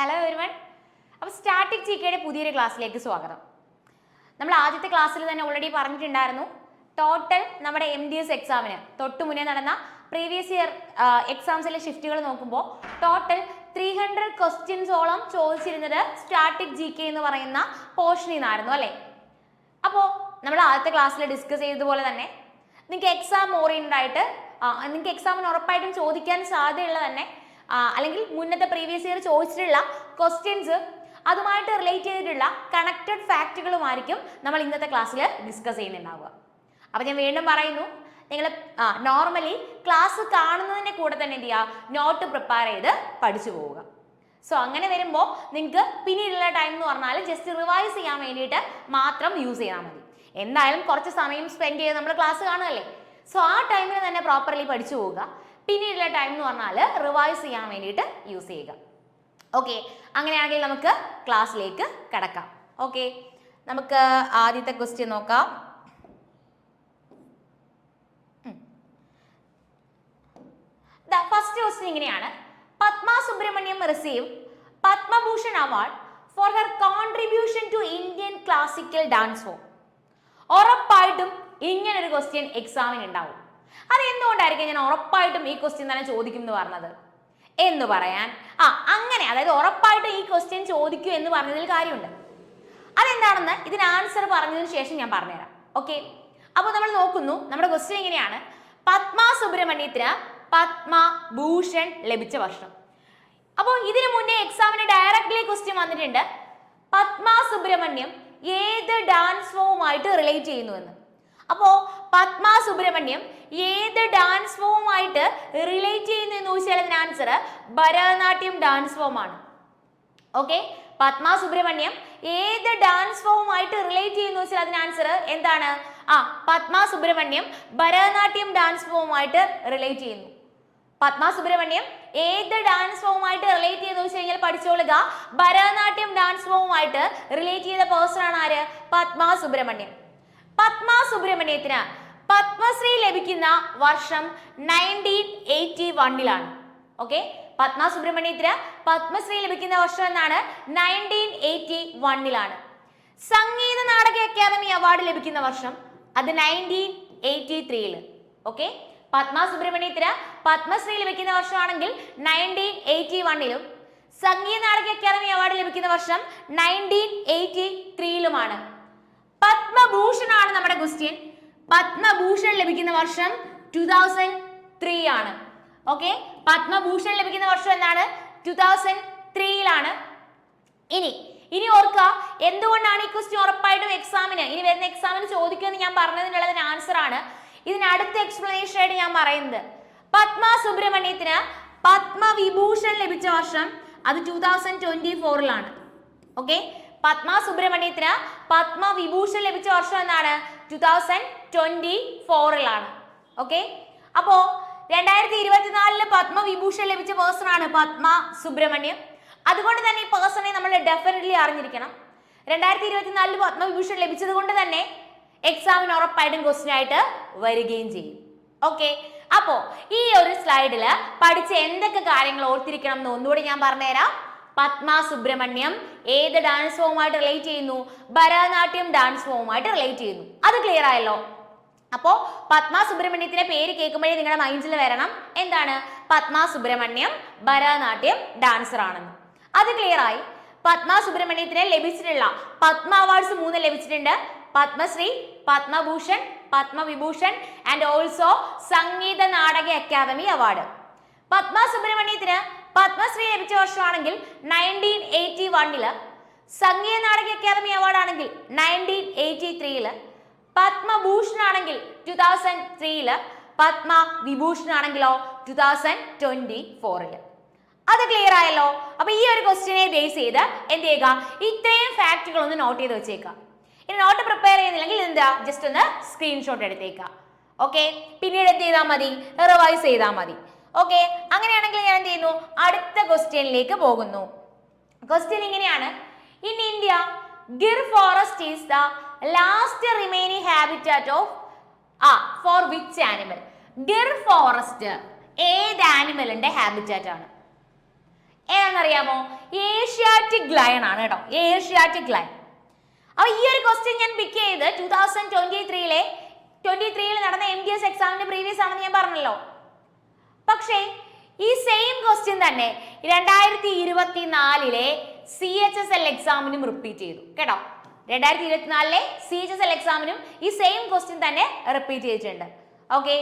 Hello everyone. അപ്പോൾ static ജികെയുടെ പുതിയൊരു ക്ലാസ്സിലേക്ക് സ്വാഗതം. നമ്മൾ ആദ്യത്തെ ക്ലാസ്സിൽ തന്നെ ഓൾറെഡി പറഞ്ഞിട്ടുണ്ടായിരുന്നു, ടോട്ടൽ നമ്മുടെ MDS എക്സാമിന് തൊട്ട് മുന്നേ നടന്ന പ്രീവിയസ് ഇയർ എക്സാംസിലെ ഷിഫ്റ്റുകൾ നോക്കുമ്പോൾ ടോട്ടൽ 300 ക്വസ്റ്റ്യൻസോളം ചോദിച്ചിരുന്നത് സ്റ്റാറ്റിക് GK എന്ന് പറയുന്ന പോർഷനിൽ നിന്നായിരുന്നു അല്ലേ. അപ്പോൾ നമ്മൾ ആദ്യത്തെ ക്ലാസ്സിൽ ഡിസ്കസ് ചെയ്തതുപോലെ തന്നെ നിങ്ങൾക്ക് എക്സാം ഓറിയൻറ്റഡ് ആയിട്ട് നിങ്ങൾക്ക് എക്സാമിന് ഉറപ്പായിട്ടും ചോദിക്കാൻ സാധ്യതയുള്ള തന്നെ അല്ലെങ്കിൽ മുന്നത്തെ പ്രീവിയസ് ഇയർ ചോദിച്ചിട്ടുള്ള ക്വസ്റ്റ്യൻസ് അതുമായിട്ട് റിലേറ്റ് ചെയ്തിട്ടുള്ള കണക്റ്റഡ് ഫാക്റ്റുകളുമായിരിക്കും നമ്മൾ ഇന്നത്തെ ക്ലാസ്സിൽ ഡിസ്കസ് ചെയ്യുന്നുണ്ടാവുക. അപ്പോൾ ഞാൻ വീണ്ടും പറയുന്നു, നിങ്ങൾ നോർമലി ക്ലാസ് കാണുന്നതിൻ്റെ കൂടെ തന്നെ എന്ത് ചെയ്യുക, നോട്ട് പ്രിപ്പയർ ചെയ്ത് പഠിച്ചു പോവുക. സോ അങ്ങനെ വരുമ്പോൾ നിങ്ങൾക്ക് പിന്നീടുള്ള ടൈം എന്ന് പറഞ്ഞാൽ ജസ്റ്റ് റിവൈസ് ചെയ്യാൻ വേണ്ടിയിട്ട് മാത്രം യൂസ് ചെയ്താൽ മതി. എന്തായാലും കുറച്ച് സമയം സ്പെൻഡ് ചെയ്ത് നമ്മൾ ക്ലാസ് കാണുകയല്ലേ. സോ ആ ടൈമിൽ തന്നെ പ്രോപ്പർലി പഠിച്ചു പോവുക. പിന്നീടുള്ള ടൈം എന്ന് പറഞ്ഞാൽ റിവൈസ് ചെയ്യാൻ വേണ്ടിയിട്ട് യൂസ് ചെയ്യുക. ഓക്കെ, അങ്ങനെയാണെങ്കിൽ നമുക്ക് ക്ലാസ്സിലേക്ക് കടക്കാം. ഓക്കെ, നമുക്ക് ആദ്യത്തെ ക്വസ്റ്റ്യൻ നോക്കാം. ഫസ്റ്റ് ക്വസ്റ്റ്യൻ ഇങ്ങനെയാണ്: Padma Subrahmanyam receive Padma Bhushan award for her contribution to Indian classical dance form. ഉറപ്പായിട്ടും ഇങ്ങനൊരു ക്വസ്റ്റ്യൻ എക്സാമിന് ഉണ്ടാവും. അതെന്തുകൊണ്ടായിരിക്കും ഞാൻ ഉറപ്പായിട്ടും ഈ ക്വസ്റ്റ്യൻ തന്നെ ചോദിക്കും എന്ന് പറഞ്ഞത് എന്ന് പറയാൻ അങ്ങനെ, അതായത് ഉറപ്പായിട്ടും ഈ ക്വസ്റ്റ്യൻ ചോദിക്കൂ എന്ന് പറഞ്ഞതിൽ കാര്യമുണ്ട്. അതെന്താണെന്ന് ഇതിന് ആൻസർ പറഞ്ഞതിന് ശേഷം ഞാൻ പറഞ്ഞുതരാം. ഓക്കെ, അപ്പോൾ നമ്മൾ നോക്കുന്നു, നമ്മുടെ ക്വസ്റ്റ്യൻ ഇങ്ങനെയാണ്: പത്മ സുബ്രഹ്മണ്യത്തിന് പത്മഭൂഷൺ ലഭിച്ച വർഷം. അപ്പോൾ ഇതിനു മുന്നേ എക്സാമിന് ഡയറക്റ്റ്ലി ക്വസ്റ്റ്യൻ വന്നിട്ടുണ്ട്, പത്മ സുബ്രഹ്മണ്യം ഏത് ഡാൻസ് ഫോമുമായിട്ട് റിലേറ്റ് ചെയ്യുന്നു എന്ന്. അപ്പോൾ പത്മ സുബ്രഹ്മണ്യം ഏത് ഡാൻസ് ഫോമുമായിട്ട് റിലേറ്റ് ചെയ്യുന്നു എന്ന് ചോദിച്ചാൽ അതിന് ആൻസർ ഭരതനാട്യം ഡാൻസ് ഫോമാണ്. ഓക്കെ, പത്മ സുബ്രഹ്മണ്യം ഏത് ഡാൻസ് ഫോമുമായിട്ട് റിലേറ്റ് ചെയ്യുന്നു വെച്ചാൽ അതിന് ആൻസർ എന്താണ്? പത്മ സുബ്രഹ്മണ്യം ഭരതനാട്യം ഡാൻസ് ഫോമുമായിട്ട് റിലേറ്റ് ചെയ്യുന്നു. പത്മ സുബ്രഹ്മണ്യം ഏത് ഡാൻസ് ഫോമുമായിട്ട് റിലേറ്റ് ചെയ്തെന്ന് വെച്ച് കഴിഞ്ഞാൽ പഠിച്ചോളുക, ഭരതനാട്യം ഡാൻസ് ഫോമുമായിട്ട് റിലേറ്റ് ചെയ്ത പേഴ്സൺ ആണ് ആര്? പത്മ സുബ്രഹ്മണ്യം. പത്മ സുബ്രഹ്മണ്യത്തിന് പത്മശ്രീ ലഭിക്കുന്ന വർഷം 1981-ലാണ്. ഓക്കെ, പത്മ സുബ്രഹ്മണ്യത്തിന് പത്മശ്രീ ലഭിക്കുന്ന വർഷം എന്നാണ് 1981-ലാണ്. സംഗീത നാടക അക്കാദമി അവാർഡ് ലഭിക്കുന്ന വർഷം അത് 1983-ല്. ഓക്കെ, പത്മ സുബ്രഹ്മണ്യത്തിന് പത്മശ്രീ ലഭിക്കുന്ന വർഷമാണെങ്കിൽ 1981-ലും സംഗീത നാടക അക്കാദമി അവാർഡ് ലഭിക്കുന്ന വർഷം 1983-ലുമാണ്. പത്മഭൂഷൺ ആണ് നമ്മുടെ ക്വസ്റ്റ്യൻ. പത്മഭൂഷൺ ലഭിക്കുന്ന വർഷം 2003 ആണ്. ഓക്കെ, പത്മഭൂഷൺ ലഭിക്കുന്ന വർഷം എന്താണ്? 2003-ലാണ്. ഇനി ഓർക്കുക, എന്തുകൊണ്ടാണ് ഈ ക്വസ്റ്റ്യൻ ഉറപ്പായിട്ടും എക്സാമിന് ഇനി വരുന്ന എക്സാമിന് ചോദിക്കുമെന്ന് ഞാൻ പറഞ്ഞതിനുള്ളതിന് ആൻസർ ആണ് ഇതിന് അടുത്ത എക്സ്പ്ലനേഷൻ ആയിട്ട് ഞാൻ പറയുന്നത്. പത്മ സുബ്രഹ്മണ്യത്തിന് പത്മവിഭൂഷൺ ലഭിച്ച വർഷം അത് 2024-ലാണ്. ഓക്കെ, പത്മ സുബ്രഹ്മണ്യത്തിന് പത്മവിഭൂഷൺ ലഭിച്ച വർഷം എന്നാണ് 2024-ലാണ്. ഓക്കെ, അപ്പോ 2024-ല് പത്മവിഭൂഷൺ ലഭിച്ച പേഴ്സൺ ആണ് പത്മ സുബ്രഹ്മണ്യം. അതുകൊണ്ട് തന്നെ ഈ പേഴ്സണെ നമ്മൾ ഡെഫിനറ്റ്ലി അറിഞ്ഞിരിക്കണം. 2024-ല് പത്മവിഭൂഷൺ ലഭിച്ചത് കൊണ്ട് തന്നെ എക്സാമിന് ഉറപ്പായിട്ടും ക്വസ്റ്റ്യൻ ആയിട്ട് വരികയും ചെയ്യും. ഓക്കെ, അപ്പോ ഈ ഒരു സ്ലൈഡില് പഠിച്ച എന്തൊക്കെ കാര്യങ്ങൾ ഓർത്തിരിക്കണം എന്ന് ഒന്നുകൂടി ഞാൻ പറഞ്ഞുതരാം. പത്മ സുബ്രഹ്മണ്യം ഏത് ഡാൻസ് ഫോമുമായിട്ട് റിലേറ്റ് ചെയ്യുന്നു? ഭരതനാട്യം ഡാൻസ് ഫോമുമായിട്ട് റിലേറ്റ് ചെയ്യുന്നു. അത് ക്ലിയർ ആയല്ലോ. അപ്പോ പത്മ സുബ്രഹ്മണ്യത്തിന്റെ പേര് കേൾക്കുമ്പോഴേ നിങ്ങളുടെ മൈൻഡിൽ വരണം എന്താണ്? പത്മ സുബ്രഹ്മണ്യം ഭരതനാട്യം ഡാൻസർ ആണെന്ന്. അത് ക്ലിയർ ആയി. പത്മ സുബ്രഹ്മണ്യത്തിന് ലഭിച്ചിട്ടുള്ള പത്മ അവാർഡ്സ് 3 ലഭിച്ചിട്ടുണ്ട്: Padmashri, Padma Bhushan, Padma Vibhushan and also Sangeetha Nataka academy award. Padma സുബ്രഹ്മണ്യത്തിന് Padmashri ലഭിച്ച വർഷമാണെങ്കിൽ 1981-ല്, സംഗീത നാടക അക്കാദമി അവാർഡ് ആണെങ്കിൽ 1983-ല്, പത്മഭൂഷൺ ആണെങ്കിൽ 2003-ല്, പത്മവിഭൂഷൺ ആണെങ്കിലോ 2024-ല്. അത് ക്ലിയർ ആയല്ലോ. അപ്പൊ ഈ ഒരു ക്വസ്റ്റ്യനെ ബേസ് ചെയ്ത് എന്ത് ചെയ്യുക, ഇത്രയും ഫാക്റ്റുകൾ ഒന്ന് നോട്ട് ചെയ്ത് വെച്ചേക്കാം. ഇനി നോട്ട് പ്രിപ്പയർ ചെയ്യുന്നില്ലെങ്കിൽ എന്താ, ജസ്റ്റ് ഒന്ന് സ്ക്രീൻഷോട്ട് എടുത്തേക്കാം. ഓക്കെ, പിന്നീട് എന്ത് ചെയ്താൽ മതി? റിവൈസ് ചെയ്താൽ മതി. ഓക്കെ, അങ്ങനെയാണെങ്കിൽ ഞാൻ എന്ത് ചെയ്യുന്നു, അടുത്ത ക്വസ്റ്റ്യനിലേക്ക് പോകുന്നു. ക്വസ്റ്റ്യൻ ഇങ്ങനെയാണ്: in India Gir forest is the last remaining habitat of for which animal? Gir forest ഏത് ആനിമലിന്റെ ഹാബിറ്റാറ്റ് ആണ്? ഏതാണെന്നറിയാമോ? ഏഷ്യാറ്റിക് ലയൺ ആണ് കേട്ടോ, ഏഷ്യാറ്റിക് ലയൺ. അപ്പൊ ഈ ഒരു ക്വസ്റ്റ്യൻ ഞാൻ പിക്ക് ചെയ്ത് 2023 നടന്ന MTS എക്സാമിന്റെ പ്രീവിയസ് ആണെന്ന് ഞാൻ പറഞ്ഞല്ലോ. പക്ഷേ ഈ സെയിം ക്വസ്റ്റ്യൻ തന്നെ 2024 CHSL എക്സാമിനും റിപ്പീറ്റ് ചെയ്തു കേട്ടോ. 2024 CHSL എക്സാമിനും ഈ സെയിം ക്വസ്റ്റ്യൻ തന്നെ റിപ്പീറ്റ് ചെയ്തിട്ടുണ്ട്. ഓക്കെ,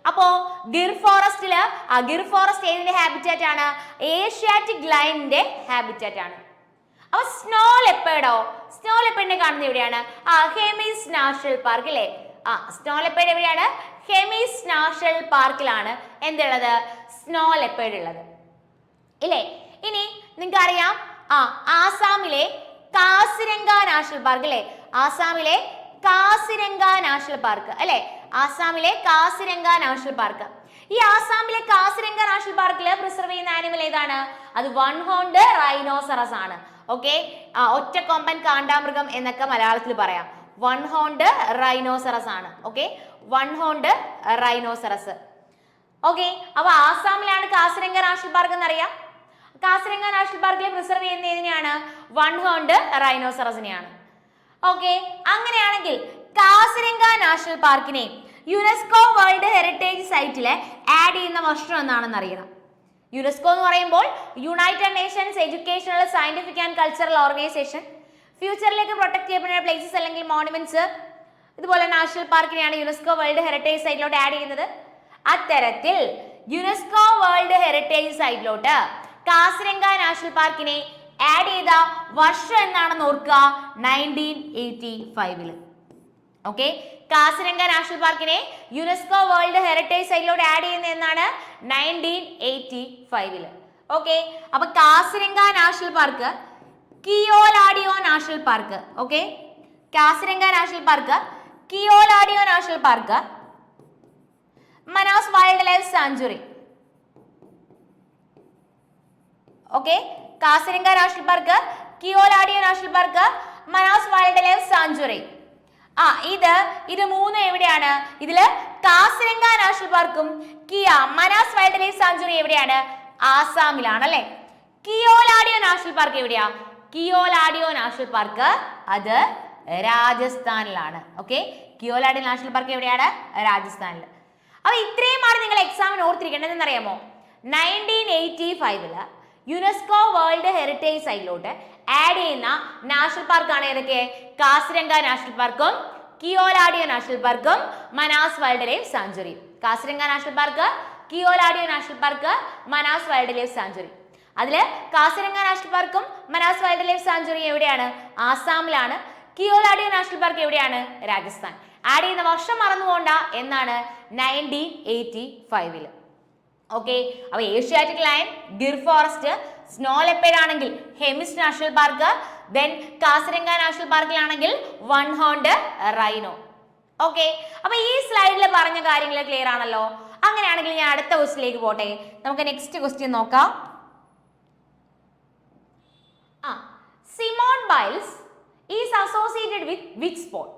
അപ്പോ ഗിർ ഫോറസ്റ്റ് ഏതിന്റെ ഹാബിറ്റാറ്റ് ആണ്? ഏഷ്യാറ്റിക് ലയണിന്റെ ഹാബിറ്റാറ്റ് ആണ്. അപ്പൊ സ്നോ ലെപ്പേർഡോ? സ്നോ ലെപ്പേർഡിനെ കാണുന്നത് എവിടെയാണ്? ഹെമിസ് നാഷണൽ പാർക്ക് അല്ലേ? സ്നോ ലെപ്പേർഡ് എവിടെയാണ്? ഹെമിസ് നാഷണൽ പാർക്കിലാണ് എന്തുള്ളത്? സ്നോ ലെപ്പേർഡ് ഉള്ളത് ഇല്ലേ? ഇനി നിങ്ങൾക്ക് അറിയാം ആസാമിലെ കാസിരംഗ നാഷണൽ പാർക്ക് അല്ലേ? ആസാമിലെ കാസിരംഗ നാഷണൽ പാർക്ക് അല്ലെ? ആസാമിലെ കാസിരംഗ നാഷണൽ പാർക്ക്. ഈ ആസാമിലെ കാസിരംഗ നാഷണൽ പാർക്കിൽ പ്രിസർവ് ചെയ്യുന്ന ആനിമൽ ഏതാണ്? അത് വൺ ഹോൺഡ് റൈനോസറസ് ആണ്. ഓക്കെ, ഒറ്റക്കൊമ്പൻ കാണ്ടാമൃഗം എന്നൊക്കെ മലയാളത്തിൽ പറയാം. വൺ ഹോൺഡ് റൈനോസറസ് ആണ്. Okay, one ഹോൺഡ് rhinoceros. ഓക്കെ, അപ്പൊ ആസാമിലാണ് കാസിരംഗ നാഷണൽ പാർക്ക് എന്നറിയാം. കാസിരംഗ നാഷണൽ പാർക്കിൽ പ്രിസർവ് ചെയ്യുന്ന ഏതിനെയാണ്? വൺ ഹോൺഡ് റൈനോസറസിനെയാണ്. ഓക്കെ, അങ്ങനെയാണെങ്കിൽ കാസിരംഗ നാഷണൽ പാർക്കിനെ യുനെസ്കോ വേൾഡ് ഹെറിറ്റേജ് സൈറ്റിൽ ആഡ് ചെയ്യുന്ന വർഷം എന്നാണെന്ന് അറിയണം. യുനെസ്കോ എന്ന് പറയുമ്പോൾ united nations educational, scientific and cultural organisation. ഫ്യൂച്ചറിലേക്ക് പ്രൊട്ടക്ട് ചെയ്യപ്പെടുന്ന പ്ലേസസ് അല്ലെങ്കിൽ മോണുമെന്റ്സ്, ഇതുപോലെ നാഷണൽ പാർക്കിനെയാണ് യുനെസ്കോ വേൾഡ് ഹെറിറ്റേജ് സൈറ്റിലോട്ട് ആഡ് ചെയ്യുന്നത്. അത്തരത്തിൽ യുനെസ്കോ വേൾഡ് ഹെറിറ്റേജ് സൈറ്റിലോട്ട് കാസിരംഗ നാഷണൽ പാർക്കിനെ ആഡ് ചെയ്ത വർഷം എന്നാണെന്ന് ഓർക്കുക, 1985. ഓക്കെ, കാസിരംഗ നാഷണൽ പാർക്കിനെ യുനെസ്കോ വേൾഡ് ഹെറിറ്റേജ് സൈറ്റിലോട്ട് ആഡ് ചെയ്യുന്നത് എന്നാണ്? 1985. ഓക്കെ, അപ്പൊ Kaziranga national park, Keoladeo national park. Okay, Kaziranga national park, Keoladeo national park, Manas wild life sanctuary. Okay, Kaziranga national park, Keoladeo national park, Manas wild life sanctuary. ഇത് മൂന്നും എവിടെയാണ്? ഇതില് കാസിരംഗ നാഷണൽ പാർക്കും മനാസ് വൈൽഡ് ലൈഫ് സാങ്ച്വറി എവിടെയാണ്? ആസാമിലാണ് അല്ലെ? കിയോലാഡിയോ നാഷണൽ പാർക്ക് എവിടെയാ? കിയോലാഡിയോ നാഷണൽ പാർക്ക് അത് രാജസ്ഥാനിലാണ്. ഓക്കെ, കിയോലാഡിയോ നാഷണൽ പാർക്ക് എവിടെയാണ്? രാജസ്ഥാനിൽ. അപ്പൊ ഇത്രയുമാണ് നിങ്ങൾ എക്സാമിന് ഓർത്തിരിക്കേണ്ടത്. എന്നറിയാമോ? 1985 യുനെസ്കോ വേൾഡ് ഹെറിറ്റേജ് സൈറ്റിലോട്ട് ആഡ് ചെയ്യുന്ന നാഷണൽ പാർക്കാണ് ഏതൊക്കെ? കാസിരംഗ നാഷണൽ പാർക്കും, കിയോലാഡിയോ നാഷണൽ പാർക്കും, Manas wild life sanctuary. Kaziranga national park, Keoladeo national park, Manas wild life sanctuary. അതില് കാസിരംഗ നാഷണൽ പാർക്കും മനാസ് വൈൽഡ് ലൈഫ് സാങ്ച്വറി എവിടെയാണ്? ആസാമിലാണ്. കിയോലാഡിയോ നാഷണൽ പാർക്ക് എവിടെയാണ്? രാജസ്ഥാൻ. ആഡ് ചെയ്യുന്ന വർഷം മറന്നുപോണ്ട എന്നാണ്? 1985. ഓക്കെ, അപ്പൊ Asiatic lion, Gir forest, snow leopard ആണെങ്കിൽ Hemis national park, then Kaziranga national പാർക്കിലാണെങ്കിൽ വൺ ഹോൺഡ് റൈനോ. ഓക്കെ, അപ്പൊ ഈ സ്ലൈഡിൽ പറഞ്ഞ കാര്യങ്ങൾ ക്ലിയർ ആണല്ലോ. അങ്ങനെയാണെങ്കിൽ ഞാൻ അടുത്ത ക്വസ്റ്റ്യനിലേക്ക് പോട്ടെ. നമുക്ക് നെക്സ്റ്റ് ക്വസ്റ്റ്യൻ നോക്കാം. Simone Biles is associated with which sport?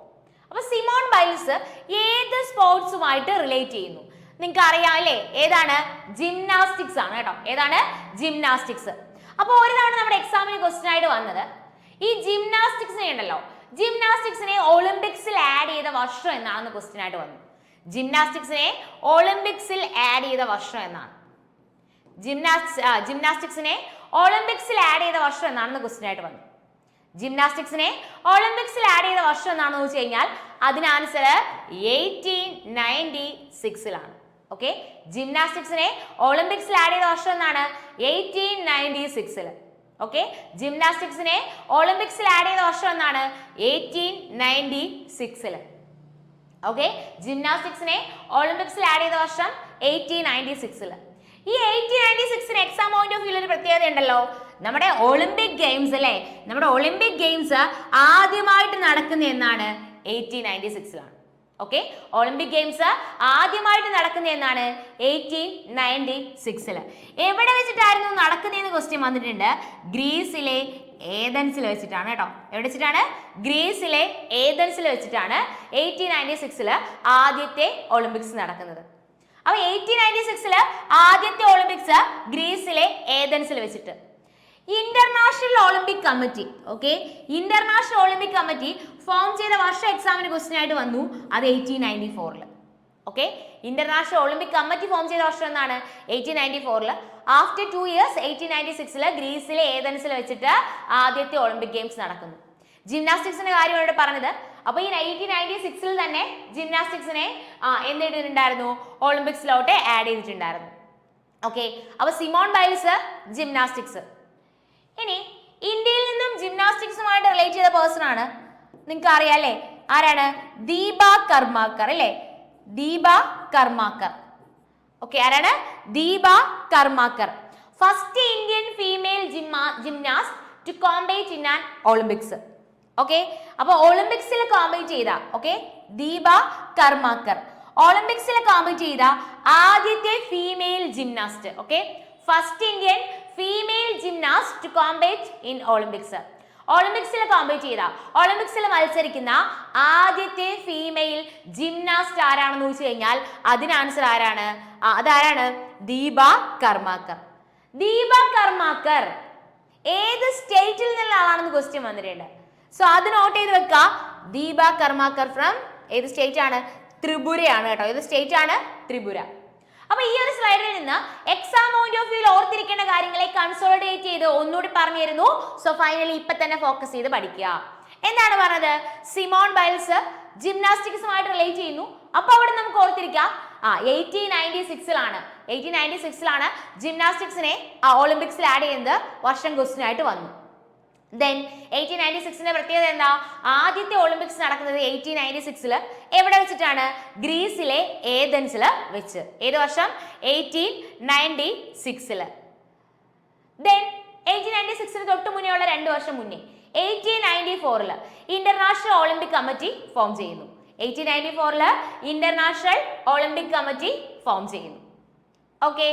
അപ്പൊ സിമോൺ ബൈൽസ് ഏത് സ്പോർട്സുമായിട്ട് റിലേറ്റ് ചെയ്യുന്നു? നിങ്ങൾക്ക് അറിയാം അല്ലേ? ഏതാണ്? ജിംനാസ്റ്റിക്സ് ആണ് കേട്ടോ. ഏതാണ്? ജിംനാസ്റ്റിക്സ്. അപ്പൊ ഒരു തവണ നമ്മുടെ എക്സാമിന് ക്വസ്റ്റ്യൻ ആയിട്ട് വന്നത് ഈ ജിംനാസ്റ്റിക്സിനെ ഉണ്ടല്ലോ, ജിംനാസ്റ്റിക്സിനെ ഒളിമ്പിക്സിൽ ആഡ് ചെയ്ത വർഷം എന്നാണ് ക്വസ്റ്റ്യൻ ആയിട്ട് വന്നത്. ജിംനാസ്റ്റിക്സിനെ ഒളിമ്പിക്സിൽ ആഡ് ചെയ്ത വർഷം എന്നാണ്. ജിംനാസ്റ്റിക്സിനെ ഒളിമ്പിക്സിൽ ആഡ് ചെയ്ത വർഷം എന്നാണെന്ന് ക്വസ്റ്റ്യൻ ആയിട്ട് വന്നത്. ജിംനാസ്റ്റിക്സിനെ ഒളിമ്പിക്സിൽ ആഡ് ചെയ്ത വർഷം എന്നാണെന്ന് വെച്ച് കഴിഞ്ഞാൽ അതിന് ആൻസർ 1896 ഓക്കെ, ജിംനാസ്റ്റിക്സിനെ ഒളിമ്പിക്സിൽ ആഡ് ചെയ്ത വർഷം എന്നാണ്? 1896. ഓക്കെ, ജിംനാസ്റ്റിക്സിനെ ഒളിമ്പിക്സിൽ ആഡ് ചെയ്ത വർഷം എന്നാണ്? 1896. ഓക്കെ, ജിംനാസ്റ്റിക്സിനെ ഒളിമ്പിക്സിൽ ആഡ് ചെയ്ത വർഷം 1896. ഈ 1896 എക്സാം പോയിന്റ് ഓഫ് വ്യൂ ഒരു പ്രത്യേകത ഉണ്ടല്ലോ. നമ്മുടെ ഒളിമ്പിക് ഗെയിംസ് അല്ലെ, നമ്മുടെ ഒളിമ്പിക് ഗെയിംസ് ആദ്യമായിട്ട് നടക്കുന്ന എന്നാണ്? 1896. ഓക്കെ, ഒളിമ്പിക് ഗെയിംസ് ആദ്യമായിട്ട് നടക്കുന്ന എന്നാണ്? 1896. എവിടെ വെച്ചിട്ടായിരുന്നു നടക്കുന്നതെന്ന് ക്വസ്റ്റ്യൻ വന്നിട്ടുണ്ട്. ഗ്രീസിലെ ഏതൻസിൽ വെച്ചിട്ടാണ് കേട്ടോ. എവിടെ വെച്ചിട്ടാണ്? ഗ്രീസിലെ ഏതൻസിൽ വെച്ചിട്ടാണ് 1896 ആദ്യത്തെ ഒളിമ്പിക്സ് നടക്കുന്നത്. അപ്പൊ 1896 ആദ്യത്തെ ഒളിമ്പിക്സ് ഗ്രീസിലെ ഏതൻസിൽ വെച്ചിട്ട്. International Olympic committee, okay, international Olympic committee form ചെയ്ത വർഷം എക്സാമിന് ക്വസ്റ്റ്യൻ ആയിട്ട് വന്നു, അത് 1894. Okay, international Olympic committee form ചെയ്ത വർഷം എന്നാണ് 1894. ആഫ്റ്റർ 2 years 1896 ഗ്രീസിലെ ഏതൻസിൽ വെച്ചിട്ട് ആദ്യത്തെ ഒളിമ്പിക് ഗെയിംസ് നടക്കുന്നു. ജിംനാസ്റ്റിക്സിന്റെ കാര്യമാണ് ഇവിടെ പറഞ്ഞത്. അപ്പൊ ഈ 1896 തന്നെ ജിംനാസ്റ്റിക്സിനെ എന്ത് ചെയ്തിട്ടുണ്ടായിരുന്നു, ഒളിമ്പിക്സിലോട്ട് ആഡ് ചെയ്തിട്ടുണ്ടായിരുന്നു. ഓക്കെ, അപ്പൊ സിമോൺ ബൈൽസ് ജിംനാസ്റ്റിക്സ്. ഇനി ഇന്ത്യയിൽ നിന്നും ജിംനാസ്റ്റിക്സുമായിട്ട് റിലേറ്റ് ചെയ്ത പേഴ്സൺ ആണ്, നിങ്ങൾക്ക് അറിയാം അല്ലേ, ആരാണ്, ദീപ കർമാക്കർ അല്ലേ, ദീപ കർമാക്കർ. ഓക്കെ, ആരാണ്, Deepa Karmakar, first Indian female gymnast to compete in an Olympics. Okay, അപ്പൊ ഒളിമ്പിക്സിൽ കോമ്പീറ്റ് ചെയ്ത, ഓക്കെ, ദീപ കർമാക്കർ ഒളിമ്പിക്സിൽ കോമ്പീറ്റ് ചെയ്ത ആദ്യത്തെ female gymnast. Okay, first Indian female gymnast to compete in Olympics. ഒളിമ്പിക്സിൽ കോമ്പീറ്റ് ചെയ്ത, ഒളിമ്പിക്സിൽ മത്സരിക്കുന്ന ആദ്യത്തെ ഫീമെയിൽ ജിംനാസ്റ്റ് ആരാണെന്ന് ചോദിച്ചു കഴിഞ്ഞാൽ അതിന് ആൻസർ ആരാണ്, അതാരാണ്, ദീപ കർമാക്കർ. ദീപ കർമാക്കർ ഏത് സ്റ്റേറ്റിൽ നിന്നുള്ള ആളാണെന്ന് ക്വസ്റ്റ്യൻ വന്നിട്ടുണ്ട്. സോ അത് നോട്ട് ചെയ്ത് വെക്കുക. ദീപ കർമാക്കർ ഫ്രം ഏത് സ്റ്റേറ്റ് ആണ്, ത്രിപുരയാണ് കേട്ടോ. ഏത് സ്റ്റേറ്റ് ആണ്, ത്രിപുര. അപ്പൊ ഈ ഒരു സ്ലൈഡിൽ നിന്ന് എക്സാം പോയിന്റ് ഓഫ് വ്യൂവിൽ ഓർത്തിരിക്കേണ്ട കാര്യങ്ങളെ കൺസോളിഡേറ്റ് ചെയ്ത് ഒന്നുകൂടി പറഞ്ഞു തരുന്നു. സോ ഫൈനലി ഇപ്പൊ തന്നെ ഫോക്കസ് ചെയ്ത് പഠിക്കുക. എന്താണ് പറഞ്ഞത്, സിമോൺ ബൈൽസ് ജിംനാസ്റ്റിക്സുമായിട്ട് റിലേറ്റ് ചെയ്യുന്നു. അപ്പൊ അവിടെ നമുക്ക് ഓർത്തിരിക്കാം 1896 ജിംനാസ്റ്റിക്സിനെ ഒളിമ്പിക്സിൽ ആഡ് ചെയ്യുന്നത് വർഷം ക്വസ്റ്റ്യൻ ആയിട്ട് വന്നു. ദെൻ 1896 പ്രത്യേകത എന്താ, ആദ്യത്തെ ഒളിമ്പിക്സ് നടക്കുന്നത് 1896 എവിടെ വെച്ചിട്ടാണ്, ഗ്രീസിലെ ഏതൻസിൽ വെച്ച്. ഏത് വർഷം, 1896. ദെൻ 1896 തൊട്ട് മുന്നേ ഉള്ള 2 വർഷം മുന്നേ 1894 ഇന്റർനാഷണൽ ഒളിമ്പിക് കമ്മിറ്റി ഫോം ചെയ്യുന്നു. 1894 ഇന്റർനാഷണൽ ഒളിമ്പിക് കമ്മിറ്റി ഫോം ചെയ്യുന്നു. ഓക്കെ,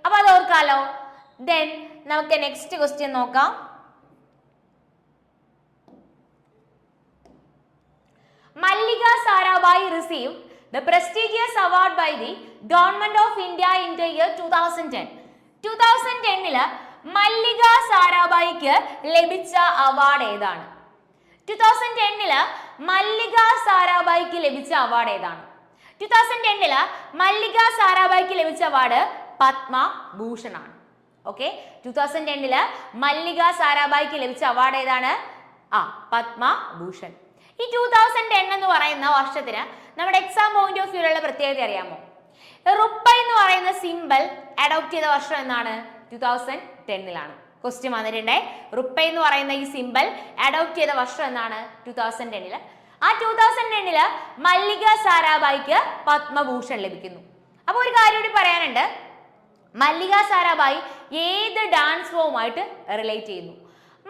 അപ്പൊ അത് ഓർക്കാലോ. ദെൻ നമുക്ക് നെക്സ്റ്റ് ക്വസ്റ്റ്യൻ നോക്കാം. Mallika Sarabhai received the prestigious award by the Government of India in the year 2010. 2010 മല്ലിക സാരാഭായിക്ക് ലഭിച്ച അവാർഡ് ഏതാണ്? 2010 മല്ലിക സാരാഭായിക്ക് ലഭിച്ച അവാർഡ് ഏതാണ്? 2010 മല്ലിക സാരാഭായിക്ക് ലഭിച്ച അവാർഡ് പത്മഭൂഷൺ ആണ്. ഓക്കെ, 2010 മല്ലിക സാരാഭായിക്ക് ലഭിച്ച അവാർഡ് ഏതാണ്? പത്മഭൂഷൺ. ഈ 2010 എന്ന് പറയുന്ന വർഷത്തിന് നമ്മുടെ എക്സാം പോയിന്റ് ഓഫ് വ്യൂലുള്ള പ്രത്യേകത അറിയാമോ? റുപ്പൈ എന്ന് പറയുന്ന സിമ്പിൾ അഡോപ്റ്റ് ചെയ്ത വർഷം എന്നാണ്? 2010 ക്വസ്റ്റ്യൻ വന്നിട്ടുണ്ട്. റുപ്പൈ എന്ന് പറയുന്ന ഈ സിമ്പിൾ അഡോപ്റ്റ് ചെയ്ത വർഷം എന്നാണ്? 2010. ആ 2010 മല്ലിക സാരാഭായിക്ക് പത്മഭൂഷൺ ലഭിക്കുന്നു. അപ്പൊ ഒരു കാര്യം കൂടി പറയാനുണ്ട്, മല്ലിക സാരാഭായി ഏത് ഡാൻസ് ഫോമുമായിട്ട് റിലേറ്റ് ചെയ്യുന്നു?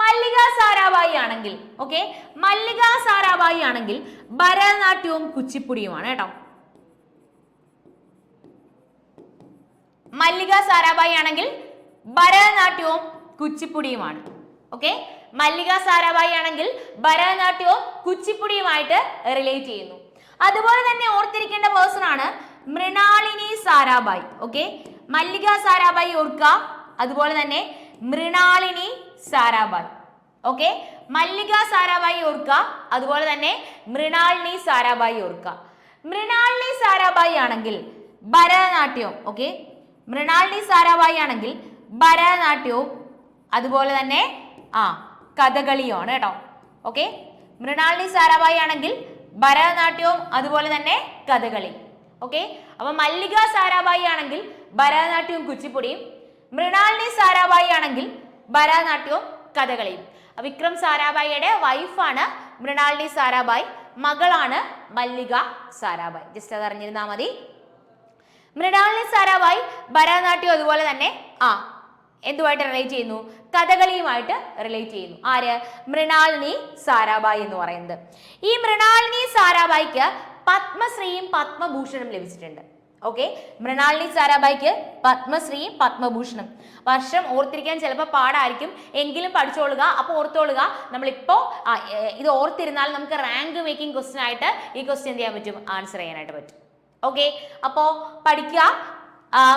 മല്ലിക സാരാഭായി ആണെങ്കിൽ, ഓക്കെ, മല്ലിക സാരാഭായി ആണെങ്കിൽ ഭരതനാട്യവും കുച്ചിപ്പുടിയുമാണ് കേട്ടോ. മല്ലിക സാരാഭായി ആണെങ്കിൽ ഭരതനാട്യവും കുച്ചിപ്പുടിയുമാണ്. ഓക്കെ, മല്ലിക സാരാഭായി ആണെങ്കിൽ ഭരതനാട്യവും കുച്ചിപ്പുടിയുമായിട്ട് റിലേറ്റ് ചെയ്യുന്നു. അതുപോലെ തന്നെ ഓർത്തിരിക്കേണ്ട പേഴ്സൺ ആണ് മൃണാളിനി സാരാഭായി. ഓക്കെ, മല്ലിക സാരാഭായി ഓർക്കുക, അതുപോലെ തന്നെ മൃണാളിനി സാരാഭായ്. ഓക്കെ, മല്ലിക സാരാഭായി ഓർക്കുക, അതുപോലെ തന്നെ മൃണാളിനി സാരാഭായി ഓർക്കുക. മൃണാളിനി സാരാഭായി ആണെങ്കിൽ ഭരതനാട്യവും, ഓക്കെ, മൃണാളിനി സാരാഭായി ആണെങ്കിൽ ഭരതനാട്യവും അതുപോലെ തന്നെ കഥകളിയുമാണ് കേട്ടോ. ഓക്കെ, മൃണാളിനി സാരാഭായി ആണെങ്കിൽ ഭരതനാട്യവും അതുപോലെ തന്നെ കഥകളി. ഓക്കെ, അപ്പൊ മല്ലിക സാരാഭായി ആണെങ്കിൽ ഭരതനാട്യവും കുച്ചിപ്പുടിയും, മൃണാളിനി സാരാഭായി ആണെങ്കിൽ ഭരതനാട്യവും കഥകളിയും. വിക്രം സാരാഭായിയുടെ വൈഫാണ് മൃണാളിനി സാരാഭായ്, മകളാണ് മല്ലിക സാരാഭായ്. ജസ്റ്റ് അത് അറിഞ്ഞിരുന്നാൽ മതി. മൃണാളിനി സാരാഭായ് ഭരതനാട്യം അതുപോലെ തന്നെ എന്തുമായിട്ട് റിലേറ്റ് ചെയ്യുന്നു? കഥകളിയുമായിട്ട് റിലേറ്റ് ചെയ്യുന്നു. ആര്? മൃണാളിനി സാരാഭായ് എന്ന് പറയുന്നത്. ഈ മൃണാളിനി സാരാഭായ്ക്ക് പത്മശ്രീയും പത്മഭൂഷണും ലഭിച്ചിട്ടുണ്ട്. ഓക്കെ, മൃണാളിനി സാരാഭായ്ക്ക് പത്മശ്രീയും പത്മഭൂഷണും. വർഷം ഓർത്തിരിക്കാൻ ചിലപ്പോൾ പാടായിരിക്കും, എങ്കിലും പഠിച്ചോളുക. അപ്പോൾ ഓർത്തോളുക, നമ്മളിപ്പോൾ ഇത് ഓർത്തിരുന്നാൽ നമുക്ക് റാങ്ക് മേക്കിംഗ് ക്വസ്റ്റ്യൻ ആയിട്ട് ഈ ക്വസ്റ്റ്യൻ എന്ത് ചെയ്യാൻ പറ്റും? ആൻസർ ചെയ്യാനായിട്ട് പറ്റും. ഓക്കെ, അപ്പോൾ പഠിക്കുക.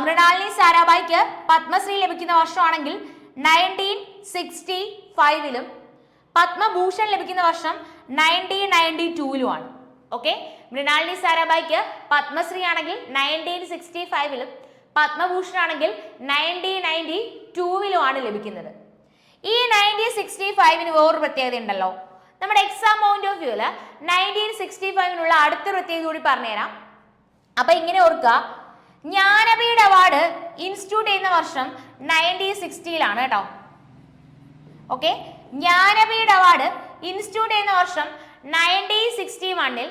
മൃണാളിനി സാരാഭായ്ക്ക് പത്മശ്രീ ലഭിക്കുന്ന വർഷമാണെങ്കിൽ 1965 പത്മഭൂഷൺ ലഭിക്കുന്ന വർഷം 1992 ഓക്കെ. മൃണാളിനി സാരാഭായിക്ക് പത്മശ്രീ ആണെങ്കിൽ 1965 പത്മഭൂഷൺ ആണെങ്കിൽ 1992 ലഭിക്കുന്നത്. ഈ 1965 വേറൊരു പ്രത്യേകത ഉണ്ടല്ലോ. നമ്മുടെ എക്സാം പോയിന്റ് ഓഫ് വ്യൂല് 1965 അടുത്തൊരു പ്രത്യേകത കൂടി പറഞ്ഞുതരാം. അപ്പൊ ഇങ്ങനെ ഓർക്കുക, ജ്ഞാനപീഠ അവാർഡ് ഇൻസ്റ്റിറ്റ്യൂട്ട് ചെയ്യുന്ന വർഷം 1960 കേട്ടോ. ഓക്കെ, ജ്ഞാനപീഠ അവാർഡ് ഇൻസ്റ്റിറ്റ്യൂട്ട് ചെയ്യുന്ന വർഷം 1961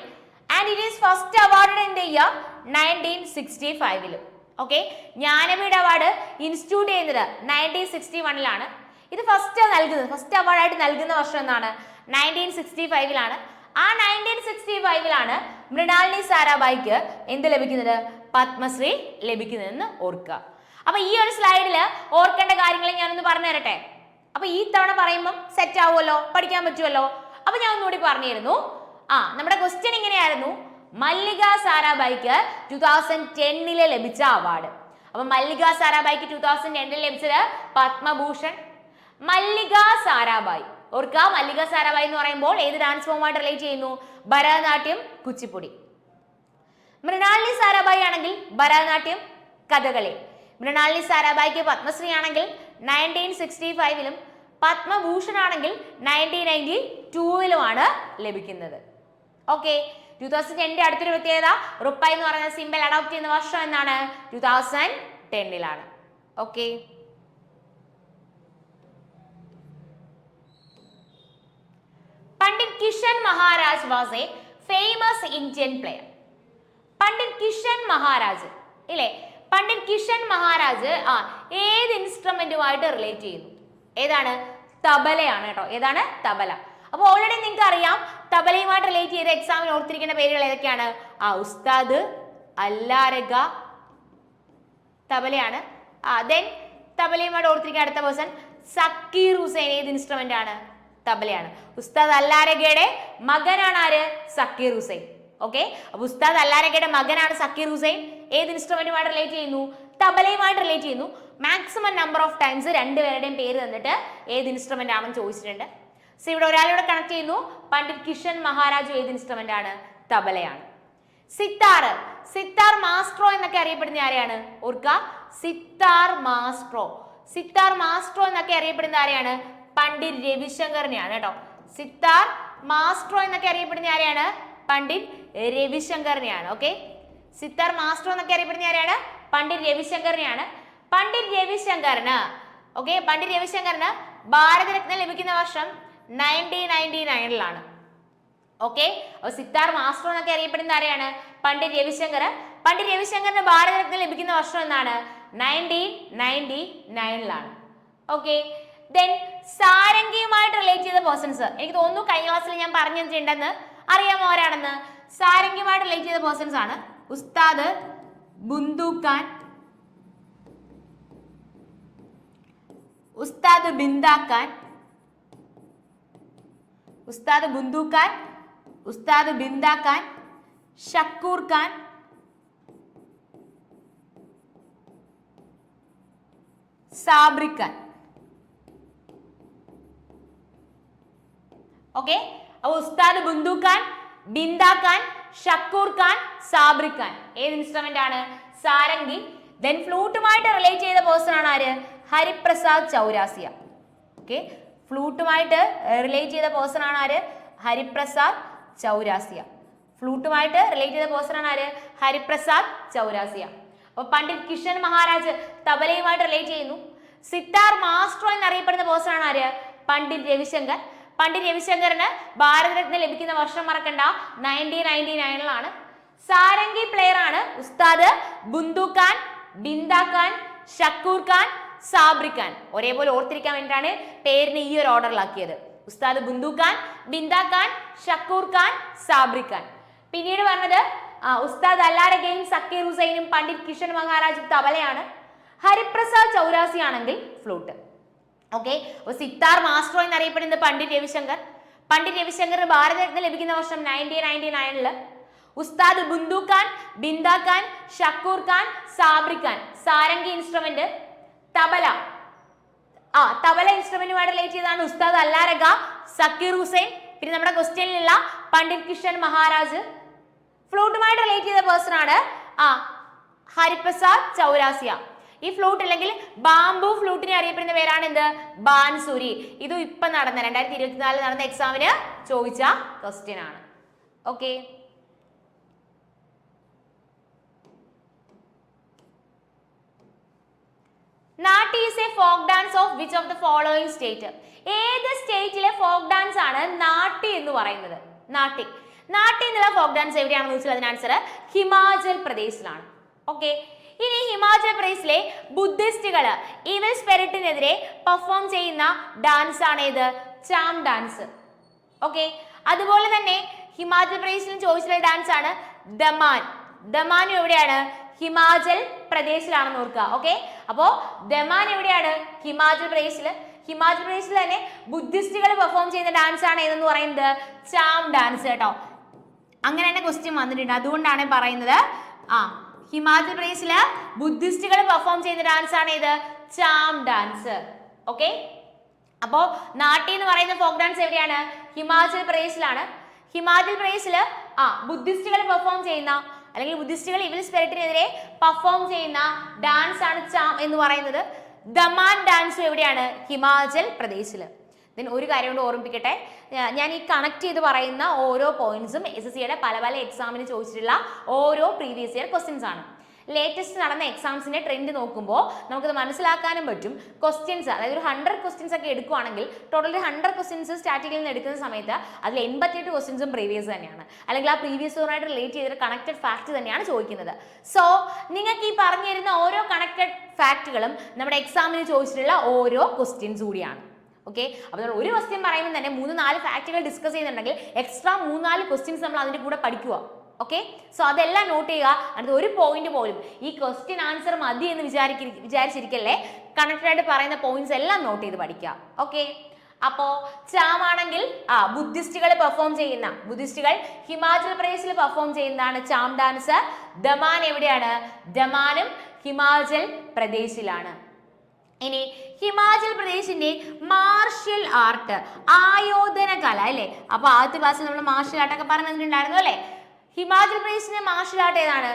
and it is first award in the year 1965. Okay, Jnanpith award institute ചെയ്യുന്നത് 1961 ഇത് ഫസ്റ്റ് അവാർഡായിട്ട് നൽകുന്ന വർഷം എന്നാണ് 1965 ആ 1965 മൃണാളിനി സാരാഭായിക്ക് എന്ത് ലഭിക്കുന്നത്? പത്മശ്രീ ലഭിക്കുന്നതെന്ന് ഓർക്കുക. അപ്പൊ ഈ ഒരു സ്ലൈഡിൽ ഓർക്കേണ്ട കാര്യങ്ങൾ ഞാനൊന്ന് പറഞ്ഞു തരട്ടെ. അപ്പൊ ഈ തവണ പറയുമ്പോൾ സെറ്റ് ആവുമല്ലോ, പഠിക്കാൻ പറ്റുമല്ലോ. അപ്പൊ ഞാൻ ഒന്നുകൂടി പറഞ്ഞു തരുന്നു. നമ്മുടെ ക്വസ്റ്റ്യൻ ഇങ്ങനെയായിരുന്നു, മല്ലിക സാരാഭായിക്ക് 2010 ലഭിച്ച അവാർഡ്. അപ്പൊ മല്ലിക സാരാഭായിക്ക് 2010 ലഭിച്ചത് പത്മഭൂഷൺ. മല്ലിക സാരാഭായ് ഓർക്കുക, മല്ലിക സാരാഭായ് എന്ന് പറയുമ്പോൾ ഏത് ഡാൻസ് ഫോമായിട്ട് റിലേറ്റ് ചെയ്യുന്നു? ഭരതനാട്യം, കുച്ചിപ്പുടി. മൃണാളിനി സാരാഭായ് ആണെങ്കിൽ ഭരതനാട്യം, കഥകളി. മൃണാളിനി സാരാഭായിക്ക് പത്മശ്രീ ആണെങ്കിൽ 1965 പത്മഭൂഷൺ ആണെങ്കിൽ 1992 ലഭിക്കുന്നത്. ഓക്കെ, 2010 അടുത്തൊരു പ്രത്യേകത, റുപ്പായ് എന്ന് പറയുന്ന സിംബൽ അഡോപ്റ്റ് ചെയ്യുന്ന വർഷം എന്നാണ്? 2010. Okay, Pandit Kishan Maharaj was A famous Indian player. Pandit Kishan Maharaj ഇല്ലേ? പണ്ഡിറ്റ് കിഷൻ മഹാരാജ് ഏത് ഇൻസ്ട്രുമെന്റുമായിട്ട് റിലേറ്റ് ചെയ്യുന്നു? ഏതാണ്? തബലയാണ് കേട്ടോ. ഏതാണ്? തബല. അപ്പൊ ഓൾറെഡി നിങ്ങൾക്ക് അറിയാം തബലയുമായിട്ട് റിലേറ്റ് ചെയ്ത എക്സാമിൽ ഓർത്തിരിക്കുന്ന പേരുകൾ ഏതൊക്കെയാണ്? ഉസ്താദ്, അല്ലാരഗ, തബലയാണ്. ദെൻ തബലയുമായിട്ട് ഓർത്തിരിക്കുന്ന അടുത്ത പേഴ്സൺ സക്കീർ ഹുസൈൻ. ഏത് ഇൻസ്ട്രുമെന്റ് ആണ്? തബലയാണ്. ഉസ്താദ് അല്ലാരഗയുടെ മകനാണ് ആര്? സക്കീർ ഹുസൈൻ. ഓക്കെ, അപ്പൊ ഉസ്താദ് അല്ലാരഗയുടെ മകനാണ് സക്കീർ ഹുസൈൻ. ഏത് ഇൻസ്ട്രുമെന്റുമായിട്ട് റിലേറ്റ് ചെയ്യുന്നു? തബലയുമായിട്ട് റിലേറ്റ് ചെയ്യുന്നു. മാക്സിമം നമ്പർ ഓഫ് ടൈംസ് രണ്ടുപേരുടെയും പേര് തന്നിട്ട് ഏത് ഇൻസ്ട്രുമെന്റ് ആണെന്ന് ചോദിച്ചിട്ടുണ്ട്. സോ ഇവിടെ ഒരാളോട് കണക്ട് ചെയ്യുന്നു. പണ്ഡിറ്റ് കിഷൻ മഹാരാജ് ഏത് ഇൻസ്ട്രുമെന്റ് ആണ്? തബലയാണ്. സിത്താർ, സിത്താർ മാസ്ട്രോ എന്നൊക്കെ അറിയപ്പെടുന്ന ആരെയാണ്? ഓർക്കുക, സിത്താർ മാസ്ട്രോ. സിത്താർ മാസ്ട്രോ എന്നൊക്കെ അറിയപ്പെടുന്ന ആരെയാണ്? പണ്ഡിറ്റ് രവിശങ്കറിനെയാണ് കേട്ടോ. സിത്താർ മാസ്ട്രോ എന്നൊക്കെ അറിയപ്പെടുന്ന ആരെയാണ്? പണ്ഡിറ്റ് രവിശങ്കറിനെയാണ്. ഓക്കെ, സിത്താർ മാസ്ട്രോ എന്നൊക്കെ അറിയപ്പെടുന്ന ആരെയാണ്? പണ്ഡിറ്റ് രവിശങ്കറിനെയാണ്. പണ്ഡിറ്റ് രവിശങ്കറിന് പണ്ഡിറ്റ് രവിശങ്കറിന് ഭാരതരത്ന ലഭിക്കുന്ന വർഷം 1999. ഓക്കെ, അപ്പൊ സിത്താർ മാസ്ട്രോ എന്നൊക്കെ അറിയപ്പെടുന്ന ആരെയാണ്? പണ്ഡിറ്റ് രവിശങ്കർ. പണ്ഡിറ്റ് രവിശങ്കറിന് ഭാരതരത്ന ലഭിക്കുന്ന വർഷം എന്നാണ്? 1999. ഓക്കെ, ദെൻ സാരംഗിയുമായിട്ട് റിലേറ്റ് ചെയ്ത പേഴ്സൺസ്, എനിക്ക് തോന്നുന്നു കഴിഞ്ഞ ക്ലാസ്സിൽ ഞാൻ പറഞ്ഞിട്ടുണ്ടെന്ന്. അറിയാമോ ആരാണെന്ന്? സാരംഗിയുമായിട്ട് റിലേറ്റ് ചെയ്ത പേഴ്സൺസ് ആണ് ഉസ്താദ് ബുന്ദുഖാൻ, ഉസ്താദ് ബിന്ദാഖാൻ, ഉസ്താദ് ബുന്ദുഖാൻ, ഉസ്താദ് ബിന്ദാഖാൻ, ഷക്കൂർ ഖാൻ, സാബ്രിഖാൻ. ഓക്കെ, അപ്പൊ ഉസ്താദ് ബുന്ദുഖാൻ, ബിന്ദാഖാൻ, ഷക്കൂർ ഖാൻ, സാബ്രിഖാൻ. ഏത് ഇൻസ്ട്രുമെന്റ് ആണ്? സാരംഗി. ദെൻ ഫ്ലൂട്ടുമായിട്ട് റിലേറ്റ് ചെയ്ത പേഴ്സൺ ആണ് ആര്? ഹരിപ്രസാദ് ചൗരാസിയ. ഓക്കെ, ഫ്ലൂട്ടുമായിട്ട് റിലേറ്റ് ചെയ്ത പേഴ്സൺ ആണ് ആര്? ഹരിപ്രസാദ് ചൗരാസിയ. ഫ്ലൂട്ടുമായിട്ട് റിലേറ്റ് ചെയ്ത പേഴ്സൺ ആണ് ആര്? ഹരിപ്രസാദ് ചൗരാസിയ. അപ്പൊ പണ്ഡിറ്റ് കിഷൻ മഹാരാജ് തബലയുമായിട്ട് റിലേറ്റ് ചെയ്യുന്നു. സിത്താർ മാസ്ട്രോ എന്നറിയപ്പെടുന്ന പേഴ്സൺ ആണ് ആര്? പണ്ഡിറ്റ് രവിശങ്കർ. പണ്ഡിറ്റ് രവിശങ്കറിന് ഭാരതരത്ന ലഭിക്കുന്ന വർഷം മറക്കണ്ട, 1999. സാരംഗി പ്ലെയർ ആണ് ഉസ്താദ് ബുന്ദുഖാൻ, ബിന്ദാഖാൻ, ഷക്കൂർ ഖാൻ, സാബ്രിഖാൻ. ഒരേപോലെ ഓർത്തിരിക്കാൻ വേണ്ടിയിട്ടാണ് പേരിന് ഈ ഒരു ഓർഡറിലാക്കിയത്. ഉസ്താദ് ബുന്ദുഖാൻ, ബിന്ദാഖാൻ, ഷക്കൂർ ഖാൻ, സാബ്രിഖാൻ. പിന്നീട് പറഞ്ഞത് ഉസ്താദ് അല്ലാരഗയും സക്കീർ ഹുസൈനും പണ്ഡിറ്റ് കിഷൻ മഹാരാജും തബലയാണ്. ഹരിപ്രസാദ് ചൗരാസി ആണെങ്കിൽ ഫ്ലൂട്ട്. ഓക്കെ, സിത്താർ മാസ്ട്രോ എന്നറിയപ്പെടുന്നത് പണ്ഡിറ്റ് രവിശങ്കർ. പണ്ഡിറ്റ് രവിശങ്കറിന് ഭാരതരത്ന ലഭിക്കുന്ന വർഷം 1999. ഉസ്താദ് ബുന്ദുഖാൻ, ബിന്ദാഖാൻ, ഷക്കൂർ ഖാൻ, സാബ്രിഖാൻ. സാരംഗി ഇൻസ്ട്രുമെന്റ് തബല. തബല ഇൻസ്ട്രുമെന്റുമായിട്ട് റിലേറ്റ് ചെയ്താണ് ഉസ്താദ് അല്ലാരഗ, സക്കീർ ഹുസൈൻ. പിന്നെ നമ്മുടെ ക്വസ്റ്റ്യനിലുള്ള പണ്ഡിറ്റ് കിഷൻ മഹാരാജ്. ഫ്ലൂട്ടുമായിട്ട് റിലേറ്റ് ചെയ്ത പേഴ്സൺ ആണ് ഹരിപ്രസാദ് ചൗരാസിയ. ഈ ഫ്ലൂട്ട് അല്ലെങ്കിൽ ബാംബു ഫ്ലൂട്ടിനെ അറിയപ്പെടുന്ന പേരാണ് എന്ത്? ബാൻസുരി. ഇതും ഇപ്പൊ നടന്ന 2024 നടന്ന എക്സാമിന് ചോദിച്ച ക്വസ്റ്റ്യൻ ആണ്. ഓക്കെ, നാട്ടി is A folk dance of which of the following state? ഏത് സ്റ്റേറ്റിലെ ഫോക്ക് ഡാൻസ് ആണ് നാട്ടി എന്ന് പറയുന്നത്? നാട്ടി എന്നുള്ള ഫോക്ക് ഡാൻസ് എവിടെയാണെന്ന് ചോദിച്ചാൽ അതിന് ആൻസർ ഹിമാചൽ പ്രദേശിലാണ്. ഓക്കെ, ഇനി ഹിമാചൽ പ്രദേശിലെ ബുദ്ധിസ്റ്റുകൾ ഈവിൽ സ്പിരിറ്റിനെതിരെ പെർഫോം ചെയ്യുന്ന ഡാൻസ് ആണ് ഏത്? Charm dance. ഓക്കെ, അതുപോലെ തന്നെ ഹിമാചൽ പ്രദേശിലും ചോദിച്ചിട്ടുള്ള ഡാൻസ് ആണ് ദമാൻ. ദമാൻ എവിടെയാണ്? ഹിമാചൽ പ്രദേശിലാണെന്ന് ഓർക്കുക. ഓക്കെ, അപ്പോ ദമാൻ എവിടെയാണ്? ഹിമാചൽ പ്രദേശിൽ. ഹിമാചൽ പ്രദേശിൽ തന്നെ ബുദ്ധിസ്റ്റുകൾ പെർഫോം ചെയ്യുന്ന ഡാൻസ് ആണ് ഏതെന്ന് പറയുന്നത്? ചാം ഡാൻസ് കേട്ടോ. അങ്ങനെ തന്നെ ക്വസ്റ്റ്യൻ വന്നിട്ടുണ്ട്, അതുകൊണ്ടാണ് പറയുന്നത് ഹിമാചൽ പ്രദേശില് ബുദ്ധിസ്റ്റുകൾ പെർഫോം ചെയ്യുന്ന ഡാൻസ് ആണ് ഏത്? Charm dance. ഓക്കെ, അപ്പോ നാട്ടി എന്ന് പറയുന്ന ഫോക്ക് ഡാൻസ് എവിടെയാണ്? ഹിമാചൽ പ്രദേശിലാണ്. ഹിമാചൽ പ്രദേശില് ബുദ്ധിസ്റ്റുകൾ പെർഫോം ചെയ്യുന്ന അല്ലെങ്കിൽ ബുദ്ധിസ്റ്റുകൾ ഇവിൽ സ്പിരിറ്റിനെതിരെ പെർഫോം ചെയ്യുന്ന ഡാൻസ് ആണ് ചാം എന്ന് പറയുന്നത്. ദമാൻ ഡാൻസും എവിടെയാണ്? ഹിമാചൽ പ്രദേശില്. ഒരു കാര്യം കൊണ്ട് ഓർമ്മിപ്പിക്കട്ടെ, ഞാൻ ഈ കണക്ട് ചെയ്ത് പറയുന്ന ഓരോ പോയിന്റ്സും SSCയുടെ പല പല എക്സാമിന് ചോദിച്ചിട്ടുള്ള ഓരോ പ്രീവിയസ് ഇയർ ക്വസ്റ്റ്യൻസ് ആണ്. ലേറ്റസ്റ്റ് നടന്ന എക്സാംസിന്റെ ട്രെൻഡ് നോക്കുമ്പോൾ നമുക്കത് മനസ്സിലാക്കാനും പറ്റും. ക്വസ്റ്റ്യൻസ് അതായത് ഒരു 100 ക്വസ്റ്റ്യൻസ് ഒക്കെ എടുക്കുകയാണെങ്കിൽ ടോട്ടലി 100 ക്വസ്റ്റ്യൻസ് സ്റ്റാറ്റിക്കിൽ നിന്ന് എടുക്കുന്ന സമയത്ത് അതിൽ 88 ക്വസ്റ്റ്യൻസും പ്രീവിയസ് തന്നെയാണ്, അല്ലെങ്കിൽ ആ പ്രീവിയസ് ഇയറുമായിട്ട് റിലേറ്റ് ചെയ്തൊരു കണക്റ്റഡ് ഫാക്ട് തന്നെയാണ് ചോദിക്കുന്നത്. സോ നിങ്ങൾക്ക് ഈ പറഞ്ഞു തരുന്ന ഓരോ കണക്റ്റഡ് ഫാക്റ്റുകളും നമ്മുടെ എക്സാമിന് ചോദിച്ചിട്ടുള്ള ഓരോ ക്വസ്റ്റ്യൻസ് കൂടിയാണ്. ഓക്കെ, അപ്പോൾ നമ്മൾ ഒരു ക്വസ്റ്റ്യൻ പറയുമ്പോൾ തന്നെ 3-4 ഫാക്റ്റുകൾ ഡിസ്കസ് ചെയ്യുന്നുണ്ടെങ്കിൽ എക്സ്ട്രാ 3-4 ക്വസ്റ്റ്യൻസ് നമ്മൾ അതിന്റെ കൂടെ പഠിക്കുക. ഓക്കെ, സോ അതെല്ലാം നോട്ട് ചെയ്യുക. അടുത്ത ഒരു പോയിന്റ് പോലും ഈ ക്വസ്റ്റ്യൻ ആൻസർ മതി എന്ന് വിചാരിച്ചിരിക്കല്ലേ, കണക്റ്റഡ് ആയിട്ട് പറയുന്ന പോയിന്റ്സ് എല്ലാം നോട്ട് ചെയ്ത് പഠിക്കുക. ഓക്കെ, അപ്പോ ചാം ആണെങ്കിൽ ബുദ്ധിസ്റ്റുകൾ പെർഫോം ചെയ്യുന്ന, ബുദ്ധിസ്റ്റുകൾ ഹിമാചൽ പ്രദേശിൽ പെർഫോം ചെയ്യുന്നതാണ് ചാം ഡാൻസ്. ദമാൻ എവിടെയാണ്? ദമാനും ഹിമാചൽ പ്രദേശിലാണ്. ഇനി ഹിമാചൽ പ്രദേശിന്റെ മാർഷ്യൽ ആർട്ട്, ആയോധന കല അല്ലെ. അപ്പൊ ആദ്യത്തെ ക്ലാസ്സിൽ നമ്മൾ മാർഷ്യൽ ആർട്ട് ഒക്കെ പറഞ്ഞിട്ടുണ്ടായിരുന്നു അല്ലെ. ഹിമാചൽ പ്രദേശിന്റെ മാർഷ്യൽ ആർട്ട് ഏതാണ്?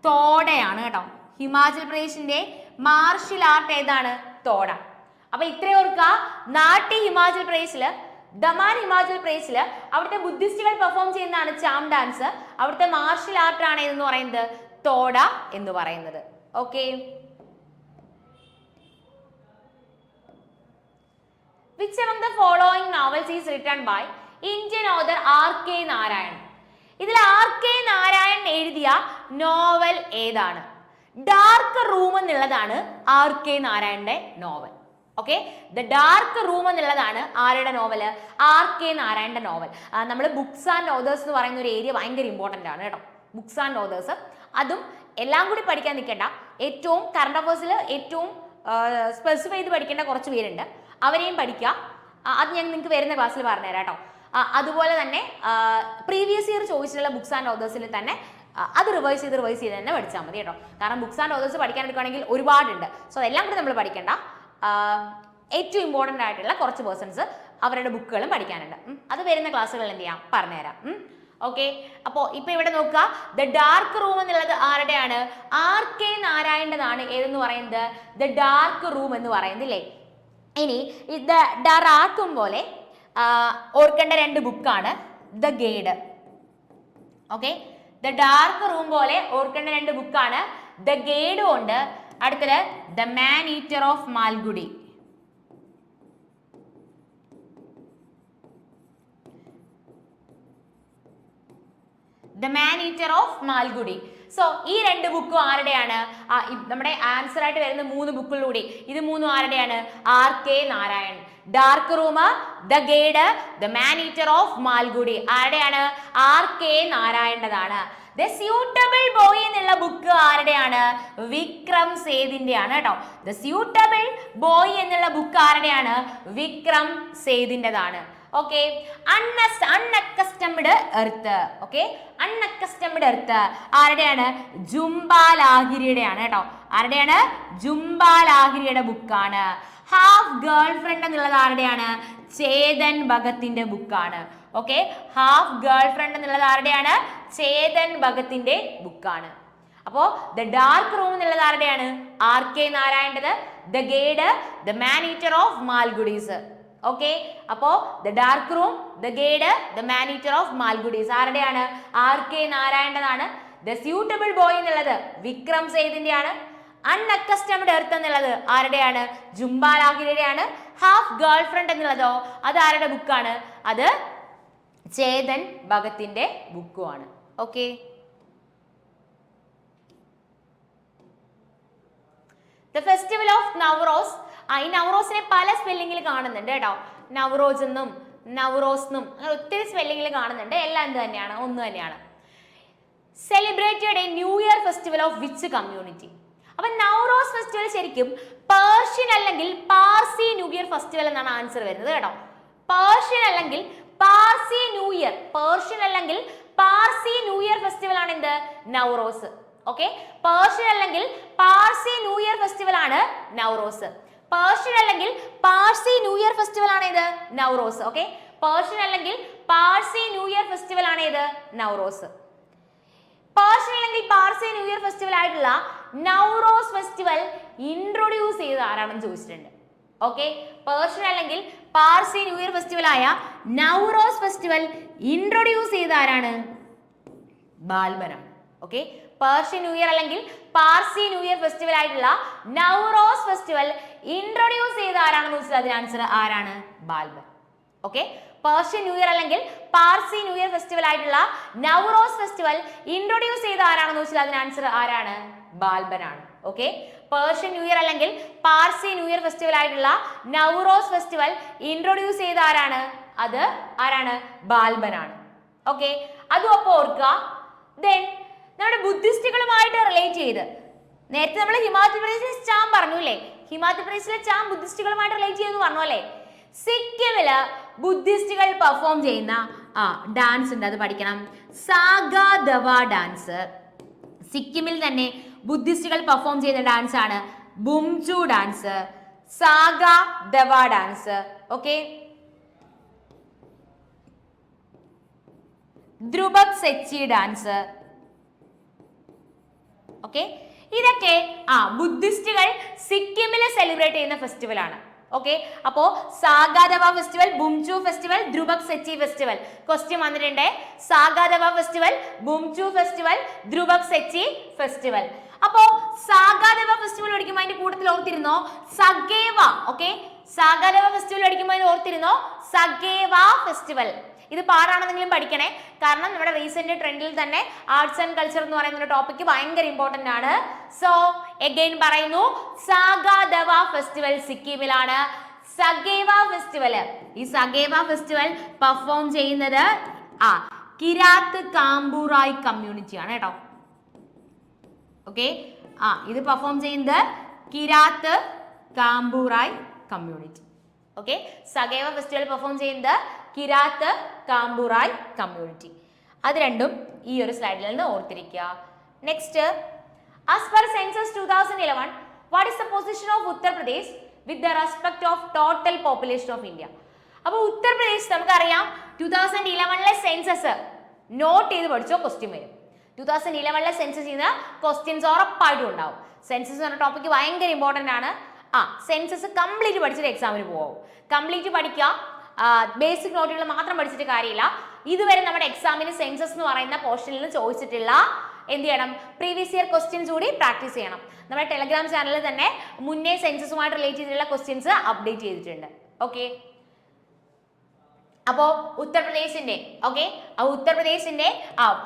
തോടയാണ് കേട്ടോ. ഹിമാചൽ പ്രദേശിന്റെ മാർഷ്യൽ ആർട്ട് ഏതാണ്? തോട. അപ്പൊ ഇത്രയും ഓർക്കുക, നാട്ടി ഹിമാചൽ പ്രദേശില്, ദമാൻ ഹിമാചൽ പ്രദേശില് അവിടുത്തെ ബുദ്ധിസ്റ്റുകൾ പെർഫോം ചെയ്യുന്നതാണ് ചാം ഡാൻസ്. അവിടുത്തെ മാർഷ്യൽ ആർട്ട് ആണ് എന്ന് പറയുന്നത് തോട എന്ന് പറയുന്നത്. Okay, which among the following novels is written by Indian author R.K. Narayan? ഇതിൽ R.K. നാരായൺ എഴുതിയ നോവൽ ഏതാണ്? ഡാർക്ക് റൂം എന്നുള്ളതാണ് R.K. നാരായണന്റെ novel. Okay, the dark room എന്നുള്ളതാണ് ആരുടെ നോവൽ? R.K. നാരായണന്റെ നോവൽ. നമ്മൾ ബുക്സ് ആൻഡ് ഓതേഴ്സ് എന്ന് പറയുന്ന ഒരു ഏരിയ ഭയങ്കര ഇമ്പോർട്ടൻ്റ് ആണ് കേട്ടോ. ബുക്സ് ആൻഡ് ഓതേഴ്സ്, അതും എല്ലാം കൂടി പഠിക്കാൻ നിൽക്കേണ്ട. ഏറ്റവും കറണ്ട് അഫേഴ്സിൽ ഏറ്റവും സ്പെസിഫൈ ചെയ്ത് പഠിക്കേണ്ട കുറച്ച് പേരുണ്ട്, അവരെയും പഠിക്കുക. അത് ഞാൻ നിങ്ങൾക്ക് വരുന്ന ക്ലാസ്സിൽ പറഞ്ഞുതരാം കേട്ടോ. അതുപോലെ തന്നെ പ്രീവിയസ് ഇയർ ചോദിച്ചിട്ടുള്ള ബുക്സ് ആൻഡ് ഓതേഴ്സിൽ തന്നെ അത് റിവൈസ് ചെയ്ത് തന്നെ പഠിച്ചാൽ മതി കേട്ടോ. കാരണം ബുക്സ് ആൻഡ് ഓതേഴ്സ് പഠിക്കാൻ എടുക്കുകയാണെങ്കിൽ ഒരുപാടുണ്ട്. സോ അതെല്ലാം കൂടി നമ്മൾ പഠിക്കേണ്ട. ഏറ്റവും ഇമ്പോർട്ടൻ്റ് ആയിട്ടുള്ള കുറച്ച് പേഴ്സൺസ് അവരുടെ ബുക്കുകളും പഠിക്കാനുണ്ട്. അത് വരുന്ന ക്ലാസ്സുകളിൽ എന്ത് ചെയ്യാം പറഞ്ഞുതരാം. ഓക്കെ, അപ്പോൾ ഇപ്പൊ ഇവിടെ നോക്കുക, ദ ഡാർക്ക് റൂം എന്നുള്ളത് ആരുടെയാണ്? R.K. നാരായണൻ്റെതാണ്. ഏതെന്ന് പറയുന്നത്? ദ ഡാർക്ക് റൂം എന്ന് പറയുന്നത് ഇല്ലേ. ഇനി ഇത് ഡറാക്കും പോലെ ഓർക്കേണ്ട 2 ബുക്കാണ് the guide. Okay, the dark room പോലെ ഓർക്കേണ്ട 2 ബുക്കാണ് ദ ഗൈഡും ഉണ്ട്, അടുത്തത് the man eater of Malgudi. The man eater of Malgudi. So ഈ 2 ബുക്കും ആരുടെയാണ്? നമ്മുടെ ആൻസർ ആയിട്ട് വരുന്ന 3 ബുക്കുകളിലൂടെ ഇത് 3 ആരുടെയാണ്? R.K. Narayan. Dark room, the guide, the man eater of Malgudi ആരുടെയാണ്? R.K. നാരായണൻ്റെതാണ്. ദ സ്യൂട്ടബിൾ ബോയ് എന്നുള്ള ബുക്ക് ആരുടെയാണ്? വിക്രം സേതിന്റെ ആണ് കേട്ടോ. ദ സ്യൂട്ടബിൾ ബോയ് എന്നുള്ള ബുക്ക് ആരുടെയാണ്? വിക്രം സേതിൻ്റെതാണ്. Okay, unaccustomed earth. Okay, unaccustomed earth ആരുടെയാണ്? ജുംബ ലാഹിരിയുടെയാണ് കേട്ടോ. ആരുടെയാണ്? ജുംബ ലാഹിരിയുടെ ബുക്കാണ്. ഹാഫ് ഗേൾ ഫ്രണ്ട് എന്നുള്ളത് ആരുടെയാണ്? ചേതൻ ഭഗത്തിന്റെ ബുക്കാണ്. ഓക്കെ, ഹാഫ് ഗേൾ ഫ്രണ്ട് എന്നുള്ളത് ആരുടെയാണ്? ചേതൻ ഭഗത്തിന്റെ ബുക്കാണ്. അപ്പോ ദ ഡാർക്ക് റൂം എന്നുള്ളത് ആരുടെയാണ്? RK നാരായണന്റെ the guide the man eater of Malgudis. Okay, അപ്പോ the dark room, the guide, the man eater of Malgudis ആരുടെയാണ്? RK നാരായണനാണ്. ദ സ്യൂട്ടബിൾ ബോയ് എന്നുള്ളത് വിക്രം സേതിന്റെ ആണ്. അൺഅക്കസ്റ്റംഡ് എർത്ത് എന്നുള്ളത് ആരുടെയാണ്? ജുംബ ലാഹിരിയുടെയാണ്. ഹാഫ് ഗേൾ ഫ്രണ്ട് എന്നുള്ളതോ അത് ആരുടെ ബുക്കാണ്? അത് ചേതൻ ഭഗത്തിന്റെ ബുക്കുമാണ്. Okay, the festival of Navroz. ഈ നവറോസിനെ പല സ്പെല്ലിങ്ങിൽ കാണുന്നുണ്ട് കേട്ടോ. നവറോസ് എന്നും നവറോസ് എന്നും അങ്ങനെ ഒത്തിരി സ്പെല്ലിങ്ങിൽ കാണുന്നുണ്ട്. എല്ലാം എന്ത് തന്നെയാണ്? ഒന്ന് തന്നെയാണ്. Celebrated A new year festival of which community? അപ്പൊ നവറോസ് ഫെസ്റ്റിവൽ ശരിക്കും പേർഷ്യൻ അല്ലെങ്കിൽ പാർസി ന്യൂ ഇയർ ഫെസ്റ്റിവൽ എന്നാണ് ആൻസർ വരുന്നത് കേട്ടോ. പേർഷ്യൻ അല്ലെങ്കിൽ പാർസി ന്യൂ ഇയർ, പേർഷ്യൻ അല്ലെങ്കിൽ പാർസി ന്യൂ ഇയർ ഫെസ്റ്റിവൽ ആണ് എന്ത്? നവറോസ്. ഓക്കെ, പേർഷ്യൻ അല്ലെങ്കിൽ പാർസി ന്യൂ ഇയർ ഫെസ്റ്റിവൽ ആണ് നവറോസ്. പേർഷ്യൻ അല്ലെങ്കിൽ പാർസി ന്യൂ ഇയർ ഫെസ്റ്റിവൽ ആണ് ഇത് നവറോസ്. ഓക്കെ, പേർഷ്യൻ അല്ലെങ്കിൽ പാർസി ന്യൂ ഇയർ ഫെസ്റ്റിവൽ ആണ് ഇത് നവറോസ്. പേർഷ്യൻ അല്ലെങ്കിൽ പാർസി ന്യൂ ഇയർ ഫെസ്റ്റിവൽ ആയിട്ടുള്ള നവറോസ് ഫെസ്റ്റിവൽ ഇൻട്രൊഡ്യൂസ് ചെയ്ത ആരാണെന്ന് ചോദിച്ചിട്ടുണ്ട്. ഓക്കെ, പേർഷ്യൻ അല്ലെങ്കിൽ പാർസി ന്യൂ ഇയർ ഫെസ്റ്റിവൽ ആയ നവറോസ് ഫെസ്റ്റിവൽ ഇൻട്രൊഡ്യൂസ് ചെയ്ത ആരാണ്? ബാൽബനാണ്. ഓക്കെ, പേർഷ്യൻ ന്യൂ ഇയർ അല്ലെങ്കിൽ പാർസി ന്യൂ ഇയർ ഫെസ്റ്റിവൽ ആയിട്ടുള്ള നവറോസ് ഫെസ്റ്റിവൽ ഇൻട്രൊഡ്യൂസ് ചെയ്ത ആരാണെന്ന് ചോദിച്ചാൽ അതിന് ആൻസർ ആരാണ്? Balban. Okay, Persian new year അല്ലെങ്കിൽ പാർസി ന്യൂ ഇയർ ഫെസ്റ്റിവൽ ആയിട്ടുള്ള നവറോസ് ഫെസ്റ്റിവൽ ഇൻട്രൊഡ്യൂസ് ചെയ്ത ആരാണെന്ന് ചോദിച്ചാൽ അതിന് ആൻസർ ആരാണ്? ബാൽബൻ ആണ്. ഓക്കെ, പേർഷ്യൻ ന്യൂ ഇയർ അല്ലെങ്കിൽ പാർസി ന്യൂ ഇയർ ഫെസ്റ്റിവൽ ആയിട്ടുള്ള നവറോസ് ഫെസ്റ്റിവൽ ഇൻട്രൊഡ്യൂസ് ചെയ്ത ആരാണ്? അത് ആരാണ്? ബാൽബൻ ആണ്. ഓക്കെ, അതും അപ്പോൾ ഓർക്കുക. ദെൻ നമ്മുടെ ബുദ്ധിസ്റ്റുകളുമായിട്ട് റിലേറ്റ് ചെയ്ത് നേരത്തെ നമ്മൾ ഹിമാചൽ പ്രദേശിലെ ചാം പറഞ്ഞു അല്ലേ? ഹിമാചൽ പ്രദേശിലെ ചാം ബുദ്ധിസ്റ്റുകളുമായിട്ട് റിലേറ്റ് ചെയ്യുന്നു പറഞ്ഞു അല്ലേ? സിക്കിമില് ബുദ്ധിസ്റ്റുകൾ പെർഫോം ചെയ്യുന്ന ഡാൻസ് ഉണ്ട്, അത് പഠിക്കണം. സാഗാ ദവ ഡാൻസ്. സിക്കിമിൽ തന്നെ ബുദ്ധിസ്റ്റുകൾ പെർഫോം ചെയ്യുന്ന ഡാൻസ് ആണ് Bumchu dance, Saga Dawa dance. Okay, Drupka Teshi dance. Okay, ഇതൊക്കെ ബുദ്ധിസ്റ്റുകൾ സിക്കിമിൽ സെലിബ്രേറ്റ് ചെയ്യുന്ന ഫെസ്റ്റിവൽ ആണ്. ഓക്കെ, അപ്പോ Saga Dawa festival, Bumchu festival, Drupka Teshi festival. Question വന്നിട്ടുണ്ട്. Saga Dawa festival, Bumchu festival, Drupka Teshi festival. അപ്പോ സാഗാദവ ഫെസ്റ്റിവൽ പഠിക്കുമ്പോൾ അതിന്റെ കൂട്ടത്തിൽ ഓർത്തിരുന്നോ സഗേവ. ഓക്കെ, സാഗാദവ ഫെസ്റ്റിവൽ പഠിക്കുമ്പോൾ അതിന് ഓർത്തിരുന്നോ സഗേവ ഫെസ്റ്റിവൽ. ഇത് പാടാണെന്നെങ്കിലും പഠിക്കണേ, കാരണം നമ്മുടെ റീസെന്റ് ട്രെൻഡിൽ തന്നെ ആർട്സ് ആൻഡ് കൾച്ചർ എന്ന് പറയുന്ന ടോപ്പിക് ഭയങ്കര ഇമ്പോർട്ടന്റ് ആണ്. സോ എഗെയിൻ പറയുന്നു, സാഗാദവ ഫെസ്റ്റിവൽ സിക്കിമിലാണ്. സഗേവ ഫെസ്റ്റിവൽ, ഈ സഗേവ ഫെസ്റ്റിവൽ പെർഫോം ചെയ്യുന്നത് കിരാത്ത് കാംബൂറായ് കമ്മ്യൂണിറ്റി ആണ് കേട്ടോ. ഓക്കെ, ഇത് പെർഫോം ചെയ്യുന്നത് Kirath കാംബൂറായ് community. Okay, സഗേവ festival perform ചെയ്യുന്നത് കിരാത്ത് കാംബൂറായ് കമ്മ്യൂണിറ്റി. അത് രണ്ടും ഈ ഒരു സ്ലൈഡിൽ നിന്ന് ഓർത്തിരിക്കുക. Next, as per census 2011, what is the position of Uttar Pradesh with the respect of total population of India? അപ്പോൾ ഉത്തർപ്രദേശ് നമുക്കറിയാം 2011 സെൻസസ് നോട്ട് ചെയ്ത് പഠിച്ചോ, ക്വസ്റ്റ്യൻ വരും. 2011 സെൻസസ് ചെയ്യുന്ന ക്വസ്റ്റ്യൻസ് ഉറപ്പായിട്ടും ഉണ്ടാവും. സെൻസസ് എന്ന ടോപ്പിക് ഭയങ്കര ഇമ്പോർട്ടന്റ് ആണ്. സെൻസസ് കംപ്ലീറ്റ് പഠിച്ചിട്ട് എക്സാമിന് പോവും. കംപ്ലീറ്റ് പഠിക്കുക, ബേസിക് നോട്ടുകൾ മാത്രം പഠിച്ചിട്ട് കാര്യമില്ല. ഇതുവരെ നമ്മുടെ എക്സാമിന് സെൻസസ് എന്ന് പറയുന്ന പോർഷനിൽ നിന്ന് ചോദിച്ചിട്ടുള്ള എന്ത് ചെയ്യണം? പ്രീവിയസ് ഇയർ ക്വസ്റ്റ്യൻസ് കൂടി പ്രാക്ടീസ് ചെയ്യണം. നമ്മുടെ ടെലഗ്രാം ചാനലിൽ തന്നെ മുന്നേ സെൻസസുമായിട്ട് റിലേറ്റ് ചെയ്തിട്ടുള്ള ക്വസ്റ്റ്യൻസ് അപ്ഡേറ്റ് ചെയ്തിട്ടുണ്ട്. ഓക്കെ, അപ്പോ ഉത്തർപ്രദേശിന്റെ ഉത്തർപ്രദേശിന്റെ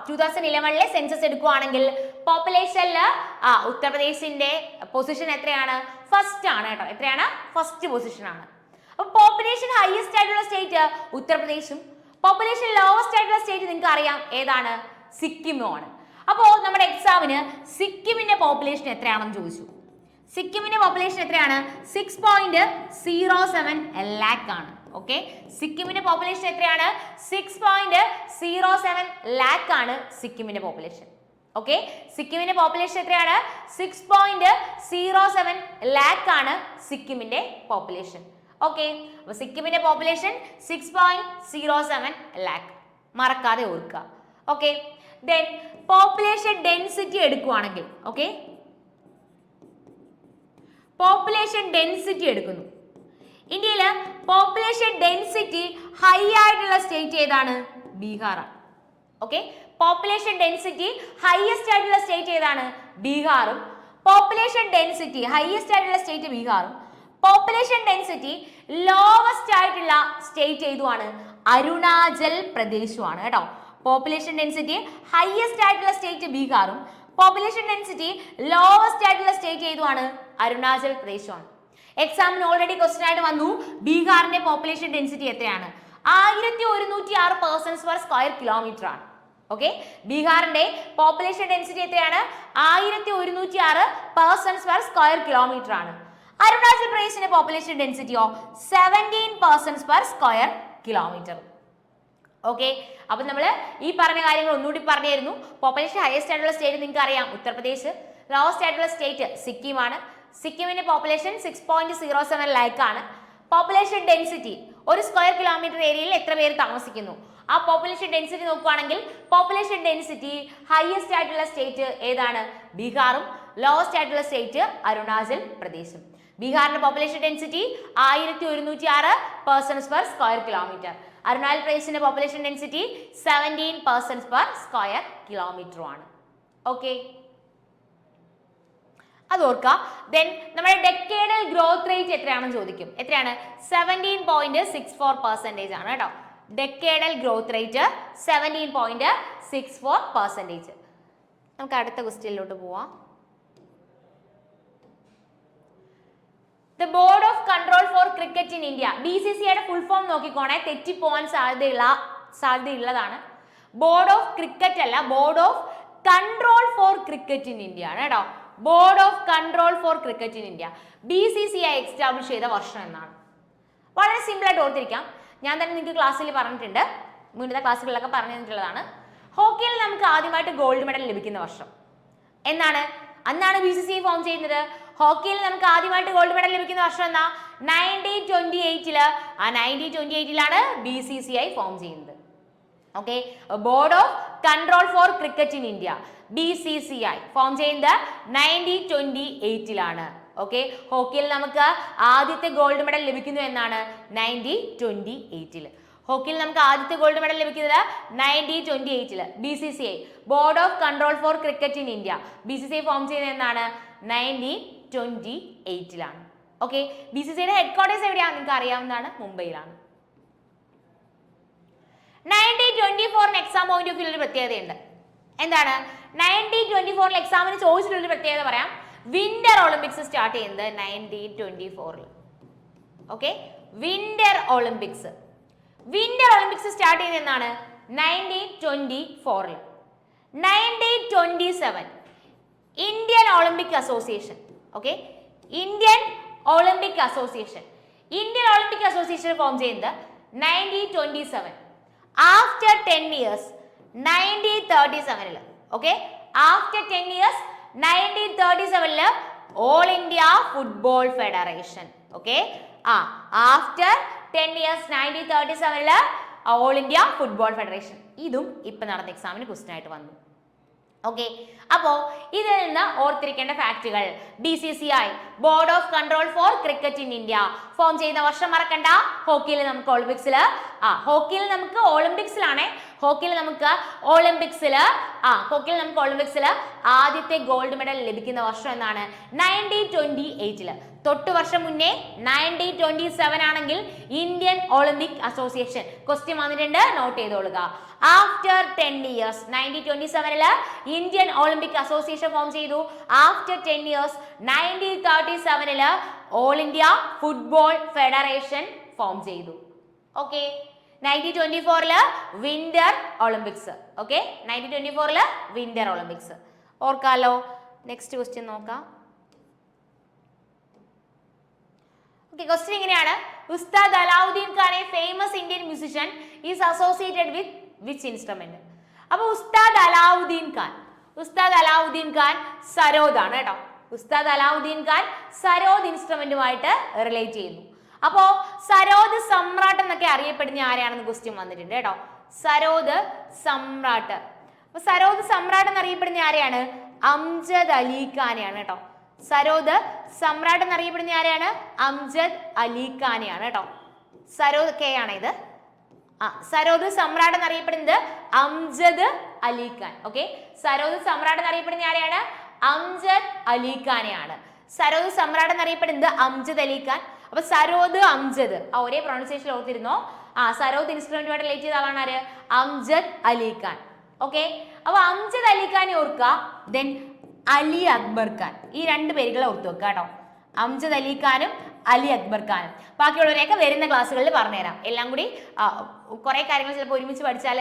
2011 സെൻസസ് എടുക്കുവാണെങ്കിൽ പോപ്പുലേഷനിൽ ഉത്തർപ്രദേശിന്റെ പൊസിഷൻ എത്രയാണ്? ഫസ്റ്റ് ആണ് കേട്ടോ. എത്രയാണ്? ഫസ്റ്റ് പൊസിഷൻ ആണ്. അപ്പൊ പോപ്പുലേഷൻ ഹയസ്റ്റ് ആയിട്ടുള്ള സ്റ്റേറ്റ് ഉത്തർപ്രദേശും പോപ്പുലേഷൻ ലോവസ്റ്റ് ആയിട്ടുള്ള സ്റ്റേറ്റ് നിങ്ങൾക്ക് അറിയാം ഏതാണ്? സിക്കിമും ആണ്. അപ്പോ നമ്മുടെ എക്സാമിന് സിക്കിമിന്റെ പോപ്പുലേഷൻ എത്രയാണെന്ന് ചോദിച്ചു. സിക്കിമിന്റെ പോപ്പുലേഷൻ എത്രയാണ്? 6.07 ലാക്ക് ആണ്. ഓക്കെ, സിക്കിമിന്റെ പോപ്പുലേഷൻ എത്രയാണ്? 6.07 ലാക്ക് ആണ് സിക്കിമിന്റെ പോപ്പുലേഷൻ. ഓക്കെ, സിക്കിമിന്റെ പോപ്പുലേഷൻ എത്രയാണ്? 6.07 ലാക്ക് ആണ് സിക്കിമിന്റെ പോപ്പുലേഷൻ. ഓക്കെ, അപ്പൊ സിക്കിമിന്റെ പോപ്പുലേഷൻ 6.07 ലാക്ക്, മറക്കാതെ ഓർക്കുക. ഓക്കെ, ദെൻ പോപ്പുലേഷൻ ഡെൻസിറ്റി എടുക്കുവാണെങ്കിൽ, ഓക്കെ, പോപ്പുലേഷൻ ഡെൻസിറ്റി എടുക്കുന്നു. ഇന്ത്യയില് പോപ്പുലേഷൻ ഡെൻസിറ്റി ഹൈ ആയിട്ടുള്ള സ്റ്റേറ്റ് ഏതാണ്? ബീഹാറാണ്. ഓക്കെ, പോപ്പുലേഷൻ ഡെൻസിറ്റി ഹൈയസ്റ്റ് ആയിട്ടുള്ള സ്റ്റേറ്റ് ഏതാണ്? ബീഹാറും. പോപ്പുലേഷൻ ഡെൻസിറ്റി ഹൈയസ്റ്റ് ആയിട്ടുള്ള സ്റ്റേറ്റ് ബീഹാറും. പോപ്പുലേഷൻ ഡെൻസിറ്റി ലോവസ്റ്റ് ആയിട്ടുള്ള സ്റ്റേറ്റ് ഏതുമാണ്? അരുണാചൽ പ്രദേശുമാണ് കേട്ടോ. പോപ്പുലേഷൻ ഡെൻസിറ്റി ഹൈയസ്റ്റ് ആയിട്ടുള്ള സ്റ്റേറ്റ് ബീഹാറും പോപ്പുലേഷൻ ഡെൻസിറ്റി ലോവസ്റ്റ് ആയിട്ടുള്ള സ്റ്റേറ്റ് ഏതുമാണ്? അരുണാചൽ പ്രദേശുമാണ്. എക്സാമിന് ഓൾറെഡി ക്വസ്റ്റ്യൻ ആയിട്ട് വന്നു, ബീഹാറിന്റെ പോപ്പുലേഷൻ ഡെൻസിറ്റി എത്രയാണ്? 1106 പേഴ്സൺസ് പെർ സ്ക്വയർ കിലോമീറ്റർ ആണ്. ഓക്കെ, ബീഹാറിന്റെ പോപ്പുലേഷൻ ഡെൻസിറ്റി എത്രയാണ്? 1106 പേഴ്സൺസ് പെർ സ്ക്വയർ കിലോമീറ്റർ ആണ്. അരുണാചൽ പ്രദേശിന്റെ പോപ്പുലേഷൻ ഡെൻസിറ്റിയോ 17 persons per square kilometre. Okay, അപ്പൊ നമ്മൾ ഈ പറഞ്ഞ കാര്യങ്ങൾ ഒന്നുകൂടി പറഞ്ഞായിരുന്നു. പോപ്പുലേഷൻ ഹയസ്റ്റ് ആയിട്ടുള്ള സ്റ്റേറ്റ് നിങ്ങൾക്ക് അറിയാം ഉത്തർപ്രദേശ്, ലോവസ്റ്റ് ആയിട്ടുള്ള സ്റ്റേറ്റ് സിക്കിം ആണ്. സിക്കിമിന്റെ പോപ്പുലേഷൻ 6.07 ലാക്ക് ആണ്. പോപ്പുലേഷൻ ഡെൻസിറ്റി ഒരു സ്ക്വയർ കിലോമീറ്റർ ഏരിയയിൽ എത്ര പേര് താമസിക്കുന്നു, ആ പോപ്പുലേഷൻ ഡെൻസിറ്റി നോക്കുവാണെങ്കിൽ പോപ്പുലേഷൻ ഡെൻസിറ്റി ഹയസ്റ്റ് ആയിട്ടുള്ള സ്റ്റേറ്റ് ഏതാണ്? ബീഹാറും. ലോവസ്റ്റ് ആയിട്ടുള്ള സ്റ്റേറ്റ് അരുണാചൽ പ്രദേശും. ബീഹാറിന്റെ population density 1106 persons per square kilometre. Arunachal പ്രദേശിന്റെ population density 17 persons per square kilometre ആണ്. ഓക്കെ, അത് ഓർക്കുക. ദെൻ നമ്മുടെ ഡെക്കേഡൽ ഗ്രോത്ത് റേറ്റ് എത്രയാണെന്ന് ചോദിക്കും. എത്രയാണ്? 17.64% ആണ് കേട്ടോ. Decadal growth rate 17.64%. നമുക്ക് അടുത്ത ക്വസ്റ്റ്യനിലോട്ട് പോവാം. The board of control for cricket in India, BCCIയുടെ ഫുൾ ഫോം നോക്കിക്കോണേ, തെറ്റിപ്പോവാൻ സാധ്യതയുള്ളതാണ്. ബോർഡ് ഓഫ് ക്രിക്കറ്റ് അല്ല, board of control for cricket in India ആണ് കേട്ടോ. Board of control for cricket in India BCCI establish ചെയ്ത വർഷം എന്നാണ്. വളരെ സിമ്പിൾ ആയിട്ട് ഓർത്തിരിക്കാം. ഞാൻ തന്നെ നിങ്ങൾക്ക് ക്ലാസ്സിൽ പറഞ്ഞിട്ടുണ്ട്, മുന്നത്തെ ക്ലാസ്സുകളിലൊക്കെ പറഞ്ഞു തന്നിട്ടുള്ളതാണ്. ഹോക്കിയിൽ നമുക്ക് ആദ്യമായിട്ട് ഗോൾഡ് മെഡൽ ലഭിക്കുന്ന വർഷം എന്നാണ്? അന്നാണ് BCCI ഫോം ചെയ്യുന്നത്. ഹോക്കിയിൽ നമുക്ക് ആദ്യമായിട്ട് ഗോൾഡ് മെഡൽ ലഭിക്കുന്ന വർഷം എന്നാ? 1928. ആ 1928 BCCI ഫോം ചെയ്യുന്നത്. Okay, board of control for cricket in India BCCI form ചെയ്യുന്നത് 1928. ഓക്കെ, ഹോക്കിയിൽ നമുക്ക് ആദ്യത്തെ ഗോൾഡ് മെഡൽ ലഭിക്കുന്നു എന്നാണ്? 1928. ഹോക്കിയിൽ നമുക്ക് ആദ്യത്തെ ഗോൾഡ് മെഡൽ ലഭിക്കുന്നത് 1928. BCCI board of control for cricket in India BCCI form ചെയ്യുന്നത് എന്നാണ്? 1928. ഓക്കെ, BCCIയുടെ ഹെഡ്ക്വാർട്ടേഴ്സ് എവിടെയാണ്? നിങ്ങൾക്ക് അറിയാവുന്നതാണ്, മുംബൈയിലാണ്. 1924 എക്സാം പോയിന്റ് ഓഫ് വ്യൂ ഒരു പ്രത്യേകതയുണ്ട്. എന്താണ്? 1924 എക്സാമിന് ചോദിച്ചിട്ടുള്ളൊരു പ്രത്യേകത പറയാം. വിന്റർ ഒളിമ്പിക്സ് സ്റ്റാർട്ട് ചെയ്യുന്നത് 1924. ഓക്കെ, വിന്റർ ഒളിമ്പിക്സ് സ്റ്റാർട്ട് ചെയ്യുന്നത് എന്നാണ്? 1924. 1927 Indian Olympic association, okay, Indian Olympic association form ചെയ്യുന്നത് 1927. After 10 years 1937. Okay, after 10 years 1937 all India football federation. Okay, after 10 years 1937 all India football federation. ഇതും ഇപ്പൊ നടന്ന എക്സാമിന് question ആയിട്ട് വന്നു. ഓക്കെ, അപ്പോ ഇതിൽ നിന്ന് ഓർത്തിരിക്കേണ്ട ഫാക്ടുകൾ: BCCI board of control for cricket in India form ചെയ്യുന്ന വർഷം മറക്കണ്ട. ഹോക്കിയിൽ നമുക്ക് ഒളിമ്പിക്സിൽ ആദ്യത്തെ ഗോൾഡ് മെഡൽ ലഭിക്കുന്ന വർഷം എന്നാണ്? 1928. തൊട്ട് വർഷം മുന്നേ 1927 ആണെങ്കിൽ ഇന്ത്യൻ ഒളിമ്പിക് അസോസിയേഷൻ. ക്വസ്റ്റ്യൻ വന്നിട്ടുണ്ട്, നോട്ട് ചെയ്തോളുക. After 10 years 1927 Indian Olympic association form ചെയ്തു. After 10 years 1937 all India football federation form ചെയ്തു. Okay, 1924 winter Olympics. Okay, 1924 winter Olympics ഓർക്കാലോ. നെക്സ്റ്റ് ക്വസ്റ്റ്യൻ നോക്കാം. ഓക്കെ, ക്വസ്റ്റ്യൻ ഇങ്ങനെയാണ്: Ustad Alauddin Khan, a famous Indian musician, is associated with which instrument? അപ്പൊ ഉസ്താദ് അലാവുദ്ദീൻ ഖാൻ ഉസ്താദ് അലാവുദ്ദീൻ ഖാൻ സരോദ് ആണ് കേട്ടോ. ഉസ്താദ് അലാവുദ്ദീൻ ഖാൻ സരോദ് ഇൻസ്ട്രുമെന്റുമായിട്ട് റിലേറ്റ് ചെയ്യുന്നു. അപ്പോ സരോദ് സമ്രാട്ട് എന്നൊക്കെ അറിയപ്പെടുന്ന ആരെയാണെന്ന് ക്വസ്റ്റ്യൻ വന്നിട്ടുണ്ട് കേട്ടോ. സരോദ് സമ്രാട്ട്. അപ്പൊ സരോദ് സമ്രാട്ട് എന്നറിയപ്പെടുന്ന ആരെയാണ്? അംജദ് അലി ഖാനെയാണ് കേട്ടോ. സരോദ് സമ്രാട്ട് എന്നറിയപ്പെടുന്ന ആരെയാണ്? അംജദ് അലി ഖാനെയാണ് കേട്ടോ. സരോദ് കെ ആണ് ഇത്. സരോദ് സമ്രാട്ട് എന്നറിയപ്പെടുന്നത് അംജദ് അലി ഖാൻ. ഓക്കെ, സരോദ് സമ്രാട്ട് എന്നറിയപ്പെടുന്ന ആരെയാണ്? അംജദ് അലി ഖാനെയാണ്. സരോദ് സമ്രാട്ട് എന്നറിയപ്പെടുന്നത് അംജദ് അലി ഖാൻ. അപ്പൊ സരോദ് അംജദ് ഒരേ പ്രൊണൗൺസിയേഷൻ ഓർത്തിരുന്നോ? സരോദ് ഇൻസ്ട്രുമെന്റുമായിട്ട് റിലേറ്റ് ചെയ്ത ആളാണ് ആര്? അംജദ് അലി ഖാൻ. ഓക്കെ, അപ്പൊ അംജദ് അലി ഖാനെ ഓർക്കുക. ദെൻ അലി അക്ബർ ഖാൻ. ഈ രണ്ട് പേരുകളെ ഓർത്ത് വെക്കുക കേട്ടോ. അംജദ് അലി ഖാനും അലി അക്ബർ ഖാനും. ബാക്കിയുള്ളവരെയൊക്കെ വരുന്ന ക്ലാസ്സുകളിൽ പറഞ്ഞുതരാം. എല്ലാം കൂടി കുറെ കാര്യങ്ങൾ ചിലപ്പോൾ ഒരുമിച്ച് പഠിച്ചാൽ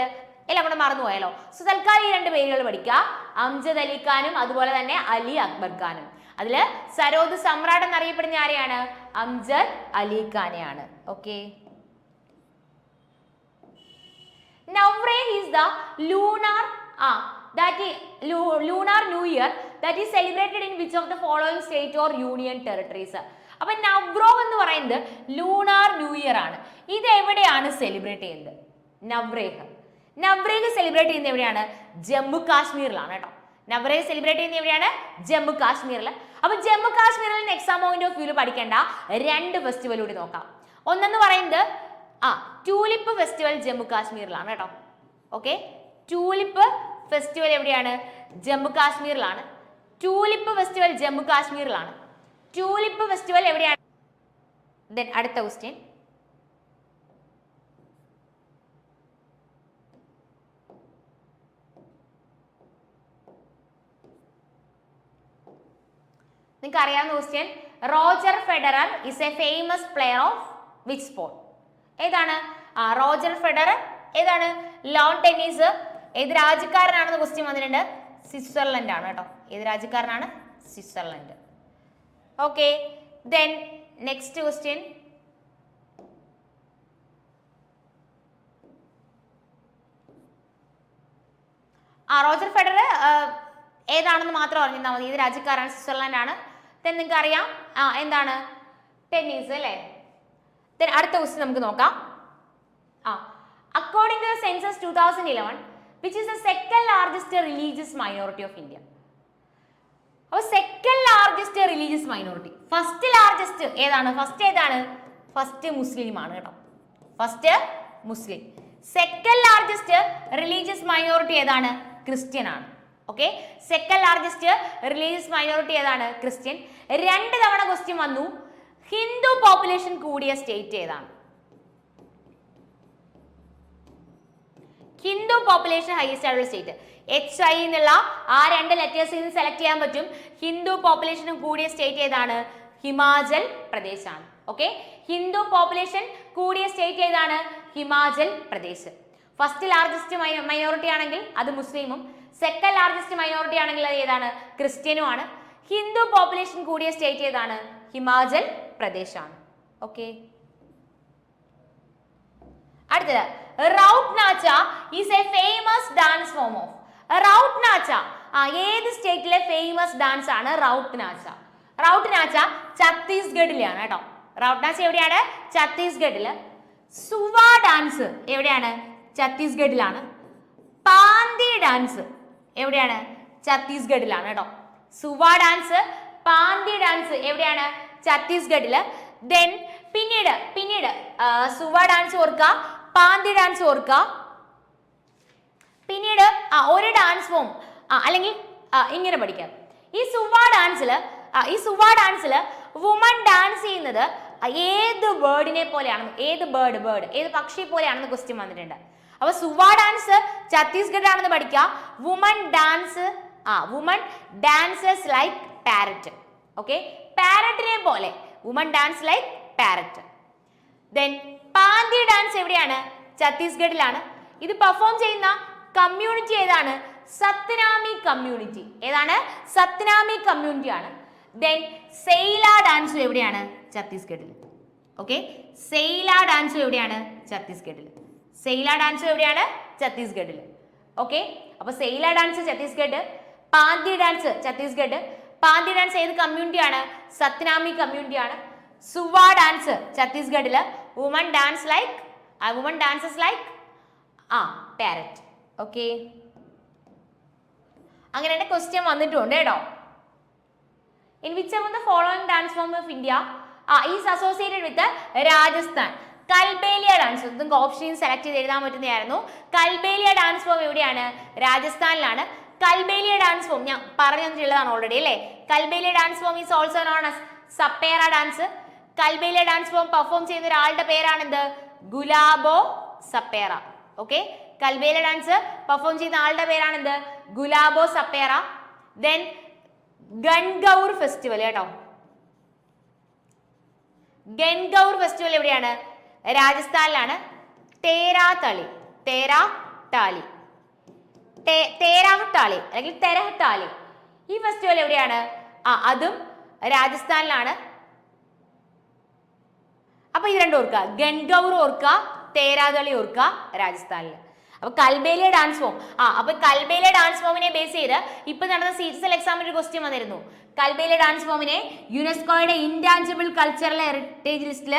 എല്ലാം കൂടെ മറന്നുപോയാലോ. സോ തൽക്കാലം ഈ രണ്ട് പേരുകൾ പഠിക്കുക, അംജദ് അലി ഖാനും അതുപോലെ തന്നെ അലി അക്ബർ ഖാനും. അതില് സരോദ് സമ്രാട്ട് എന്നറിയപ്പെടുന്ന ആരെയാണ്? അംജദ് അലി ഖാനെയാണ്. Okay, Navratri is the lunar new year that is celebrated in which of the following state or union territories? അപ്പൊ നവ്രോ എന്ന് പറയുന്നത് ലൂണാർ ന്യൂ ഇയർ ആണ്. ഇത് എവിടെയാണ് സെലിബ്രേറ്റ് ചെയ്യുന്നത്? നവ്രേഹ് സെലിബ്രേറ്റ് ചെയ്യുന്നത് എവിടെയാണ്? ജമ്മു കാശ്മീരിലാണ് കേട്ടോ. നവ്രേഹ് സെലിബ്രേറ്റ് ചെയ്യുന്നത് എവിടെയാണ്? ജമ്മു കാശ്മീരിൽ. അപ്പൊ ജമ്മു കാശ്മീരിൽ എക്സാം പോയിന്റ് ഓഫ് വ്യൂല് പഠിക്കേണ്ട രണ്ട് ഫെസ്റ്റിവൽ കൂടി നോക്കാം. ഒന്നെന്ന് പറയുന്നത് ട്യൂലിപ്പ് ഫെസ്റ്റിവൽ ജമ്മു കാശ്മീരിലാണ് കേട്ടോ. ഓക്കെ, ട്യൂലിപ്പ് ഫെസ്റ്റിവൽ എവിടെയാണ്? ജമ്മു കാശ്മീരിലാണ്. ട്യൂലിപ്പ് ഫെസ്റ്റിവൽ ജമ്മു കാശ്മീരിലാണ്. ട്യൂലിപ്പ് ഫെസ്റ്റിവൽ എവിടെയാണ്? ദെൻ അടുത്ത ക്വസ്റ്റ്യൻ, നിങ്ങൾക്ക് അറിയാവുന്ന question. Roger Federer is a famous player of which sport? ഏതാണ്? റോജർ ഫെഡറർ ഏതാണ്? Lawn tennis. ഏത് രാജ്യക്കാരനാണെന്ന് ക്വസ്റ്റ്യൻ വന്നിട്ടുണ്ട്. സ്വിറ്റ്സർലൻഡ് ആണ് കേട്ടോ. ഏത് രാജ്യക്കാരനാണ്? Switzerland. Okay, then next question. Roger Federer ഏതാണെന്ന് മാത്രം അറിഞ്ഞാൽ മതി. ഏത് രാജ്യക്കാരാണ്? സ്വിറ്റ്സർലൻഡ് ആണ്. ദെൻ നിങ്ങൾക്ക് അറിയാം എന്താണ്? ടെന്നീസ് അല്ലേ. ദെൻ അടുത്ത ക്വസ്റ്റ്യൻ നമുക്ക് നോക്കാം. According to the census 2011 which is the second largest religious minority of India? അപ്പോൾ second largest religious minority. First largest ഏതാണ്? ഫസ്റ്റ് മുസ്ലിം ആണ് കേട്ടോ. First Muslim. Second largest religious minority ഏതാണ്? ക്രിസ്ത്യൻ ആണ്. Okay, second largest religious minority ഏതാണ്? Christian. 2 തവണ question വന്നു. Hindu population കൂടിയ സ്റ്റേറ്റ് ഏതാണ്? ഹിന്ദു പോപ്പുലേഷൻ ഹൈയസ്റ്റ് ആയിട്ടുള്ള സ്റ്റേറ്റ്. HI എന്നുള്ള ആ 2 ലെറ്റേഴ്സിൽ നിന്ന് സെലക്ട് ചെയ്യാൻ പറ്റും. ഹിന്ദു പോപ്പുലേഷൻ കൂടിയ സ്റ്റേറ്റ് ഏതാണ്? ഹിമാചൽ പ്രദേശ് ആണ്. ഓക്കെ, ഹിന്ദു പോപ്പുലേഷൻ കൂടിയ സ്റ്റേറ്റ് ഏതാണ്? Himachal Pradesh. First largest minority ആണെങ്കിൽ അത് മുസ്ലിമും, സെക്കൻഡ് ലാർജസ്റ്റ് മൈനോറിറ്റി ആണെങ്കിൽ അത് ഏതാണ്? ക്രിസ്ത്യനും ആണ്. ഹിന്ദു പോപ്പുലേഷൻ കൂടിയ സ്റ്റേറ്റ് ഏതാണ്? ഹിമാചൽ പ്രദേശ് ആണ്. ഓക്കെ, അടുത്തത് Raut Nacha is a famous dance form of. Raut Nacha ഏത് സ്റ്റേറ്റിലെ ഫേമസ് ഡാൻസ് ആണ്? റൗട്ട് നാച്ച. റൗട്ട് നാച്ച ഛത്തീസ്ഗഡിലാണ് കേട്ടോ. റൗട്ട് നാച്ച എവിടെയാണ്? ഛത്തീസ്ഗഡില്. സുവ ഡാൻസ് എവിടെയാണ്? ഛത്തീസ്ഗഡിലാണ്. പാന്തി ഡാൻസ് എവിടെയാണ്? ഛത്തീസ്ഗഡിലാണ് കേട്ടോ. സുവ ഡാൻസ്, പാന്തി ഡാൻസ് എവിടെയാണ്? ഛത്തീസ്ഗഡില്. ദെൻ പിന്നീട് സുവ ഡാൻസ് ഓർക്കുക, പാന്തി ഡാൻസ് ഓർക്കുക. പിന്നീട് ഒരു ഡാൻസ് ഫോം അല്ലെങ്കിൽ ഇങ്ങനെ പഠിക്കാം. ഈ സുവ ഡാൻസില് വുമൺ ഡാൻസ് ചെയ്യുന്നത് ഏത് ബേർഡിനെ പോലെയാണ്? ഏത് പക്ഷി പോലെയാണെന്ന് ക്വസ്റ്റ്യൻ വന്നിട്ടുണ്ട്. അപ്പൊ സുവ ഡാൻസ് ഛത്തീസ്ഗഡ് ആണെന്ന് പഠിക്കുക. Woman dances like parrot. Okay, പാരറ്റിനെ പോലെ woman dance like parrot. Then Panthi dance എവിടെയാണ്? ഛത്തീസ്ഗഡിലാണ്. ഇത് പെർഫോം ചെയ്യുന്ന കമ്മ്യൂണിറ്റി ഏതാണ്? സത്നാമി കമ്മ്യൂണിറ്റി. ഏതാണ്? സത്നാമി കമ്മ്യൂണിറ്റി ആണ്. ദെൻ സെയില ഡാൻസ് എവിടെയാണ്? ഛത്തീസ്ഗഡിൽ. ഓക്കെ, സെയില ഡാൻസ് എവിടെയാണ്? ഛത്തീസ്ഗഡിൽ. ഓക്കെ, അപ്പൊ Saila dance Chhattisgarh, Panthi dance Chhattisgarh. Panthi dance ഏത് കമ്മ്യൂണിറ്റിയാണ്? സത്നാമി കമ്മ്യൂണിറ്റിയാണ്. സുവ ഡാൻസ് ഛത്തീസ്ഗഡില്. Woman dances like parrot. Okay, അങ്ങനെ ക്വസ്റ്റ്യൻ വന്നിട്ടുണ്ട് കേട്ടോ. In which among the following dance form of India is associated with Rajasthan? Kalbelia dance. നിങ്ങൾക്ക് ഓപ്ഷൻ സെലക്ട് ചെയ്ത് എഴുതാൻ പറ്റുന്നതായിരുന്നു. കൽബേലിയ ഡാൻസ് ഫോം എവിടെയാണ്? രാജസ്ഥാനിലാണ്. കൽബേലിയ ഡാൻസ് ഫോം ഞാൻ പറഞ്ഞിട്ടുള്ളതാണ് ഓൾറെഡി അല്ലേ. Kalbelia dance form is also known as Sapera dance. Kalbelia dance form perform ചെയ്യുന്ന ഒരാളുടെ പേരാണെന്ത്? Gulabo Sapera. Okay, Kalbelia dance perform ചെയ്യുന്ന ആളുടെ പേരാണെന്ത്? ഗുലാബോ സപ്പേറ. ദെൻ ഗൺഗൗർ ഫെസ്റ്റിവൽ കേട്ടോ. ഗൺഗൗർ ഫെസ്റ്റിവൽ എവിടെയാണ്? രാജസ്ഥാനിലാണ്. തേരാതാളി അല്ലെങ്കിൽ തെരഹ്താളി ഈ ഫെസ്റ്റിവൽ എവിടെയാണ്? അതും രാജസ്ഥാനിലാണ്. അപ്പൊ ഇത് രണ്ടും ഓർക്കുക, ഗൺഗൗർ ഓർക്കുക, തേരാതാളി ഓർക്കുക, രാജസ്ഥാനിൽ. അപ്പൊ കൽബേലിയ ഡാൻസ് ഫോം അപ്പൊ കൽബേലിയ ഡാൻസ് ഫോമിനെ ബേസ് ചെയ്ത് ഇപ്പൊ നടന്ന CGL എക്സാമിന്റെ ഒരു ക്വസ്റ്റ്യൻ വന്നിരുന്നു. കൽബേലിയ ഡാൻസ് ഫോമിനെ യുനെസ്കോയുടെ ഇൻടാഞ്ചിബിൾ കൾച്ചറൽ ഹെറിറ്റേജ് ലിസ്റ്റിൽ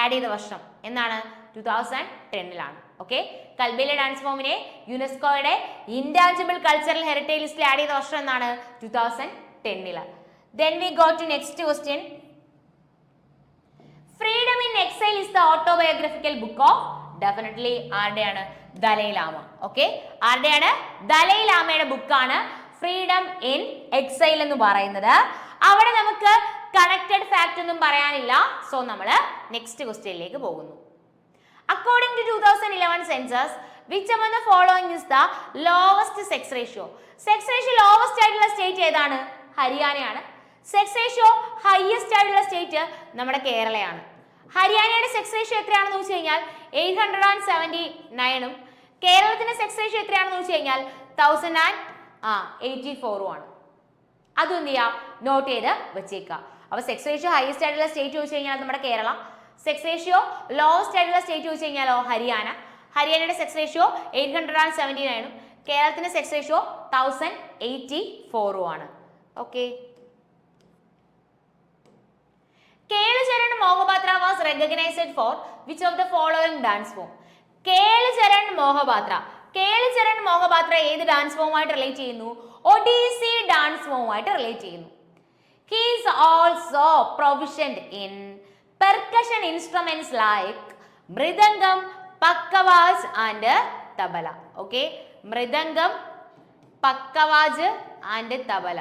ആഡ് ചെയ്ത വർഷം എന്നാണ്? 2010 ഓക്കെ, കൽബേലിയ ഡാൻസ് ഫോമിനെ യുനെസ്കോയുടെ ഇൻടാഞ്ചിബിൾ കൾച്ചറൽ ഹെറിറ്റേജ് ലിസ്റ്റിൽ ആഡ് ചെയ്ത വർഷം എന്നാണ്? 2010. Then we go to next question. Freedom in Exile is the autobiographical book of definitely ആരുടെയാണ്? ദലൈലാമ. ഓക്കെ, ആരുടെയാണ്? ദലൈലാമയുടെ ബുക്കാണ് ഫ്രീഡം ഇൻ എക്സൈൽ എന്ന് പറയുന്നത്. അവിടെ നമുക്ക് കണക്റ്റഡ് ഫാക്ട് ഒന്നും പറയാനില്ല. സോ നമ്മൾ നെക്സ്റ്റ് ക്വസ്റ്റ്യനിലേക്ക് പോകുന്നു. According to 2011 census which among the following is the lowest sex ratio? Sex ratio lowest ആയിട്ടുള്ള സ്റ്റേറ്റ് ഏതാണ്? ഹരിയാനയാണ്. സെക്സ് റേഷ്യോ ഹയസ്റ്റ് ആയിട്ടുള്ള സ്റ്റേറ്റ് നമ്മുടെ കേരളയാണ്. ഹരിയാനയുടെ സെക്സ് റേഷ്യോ എത്രയാണെന്ന് ചോദിച്ചു കഴിഞ്ഞാൽ 879 കേരളത്തിന്റെ സെക്സ് റേഷ്യോ എത്രയാണെന്ന് ചോദിച്ചു കഴിഞ്ഞാൽ 1084 ആണ്. അതും എന്ത് ചെയ്യാം? നോട്ട് ചെയ്ത് വെച്ചേക്കാം. അപ്പൊ സെക്സ് റേഷ്യോ ഹയസ്റ്റ് ആയിട്ടുള്ള സ്റ്റേറ്റ് ചോദിച്ചു കഴിഞ്ഞാൽ നമ്മുടെ കേരള. സെക്സ് റേഷ്യോ ലോവസ്റ്റ് ആയിട്ടുള്ള സ്റ്റേറ്റ് ചോദിച്ചു കഴിഞ്ഞാലോ ഹരിയാന. ഹരിയാനയുടെ സെക്സ് റേഷ്യോ 879 കേരളത്തിന്റെ സെക്സ് റേഷ്യോ 1084 ആണ്. Okay, Kelucharan Mohapatra was recognised for which of the following dance form? Kelucharan Mohapatra ഏത് ഡാൻസ് ഫോമുമായിട്ട് റിലേറ്റ് ചെയ്യുന്നു? ഒഡീസി ഡാൻസ് ഫോമുമായിട്ട് റിലേറ്റ് ചെയ്യുന്നു. He is also proficient in percussion instruments like mridangam, pakhawaj and tabla. Okay, mridangam, pakhawaj and tabla.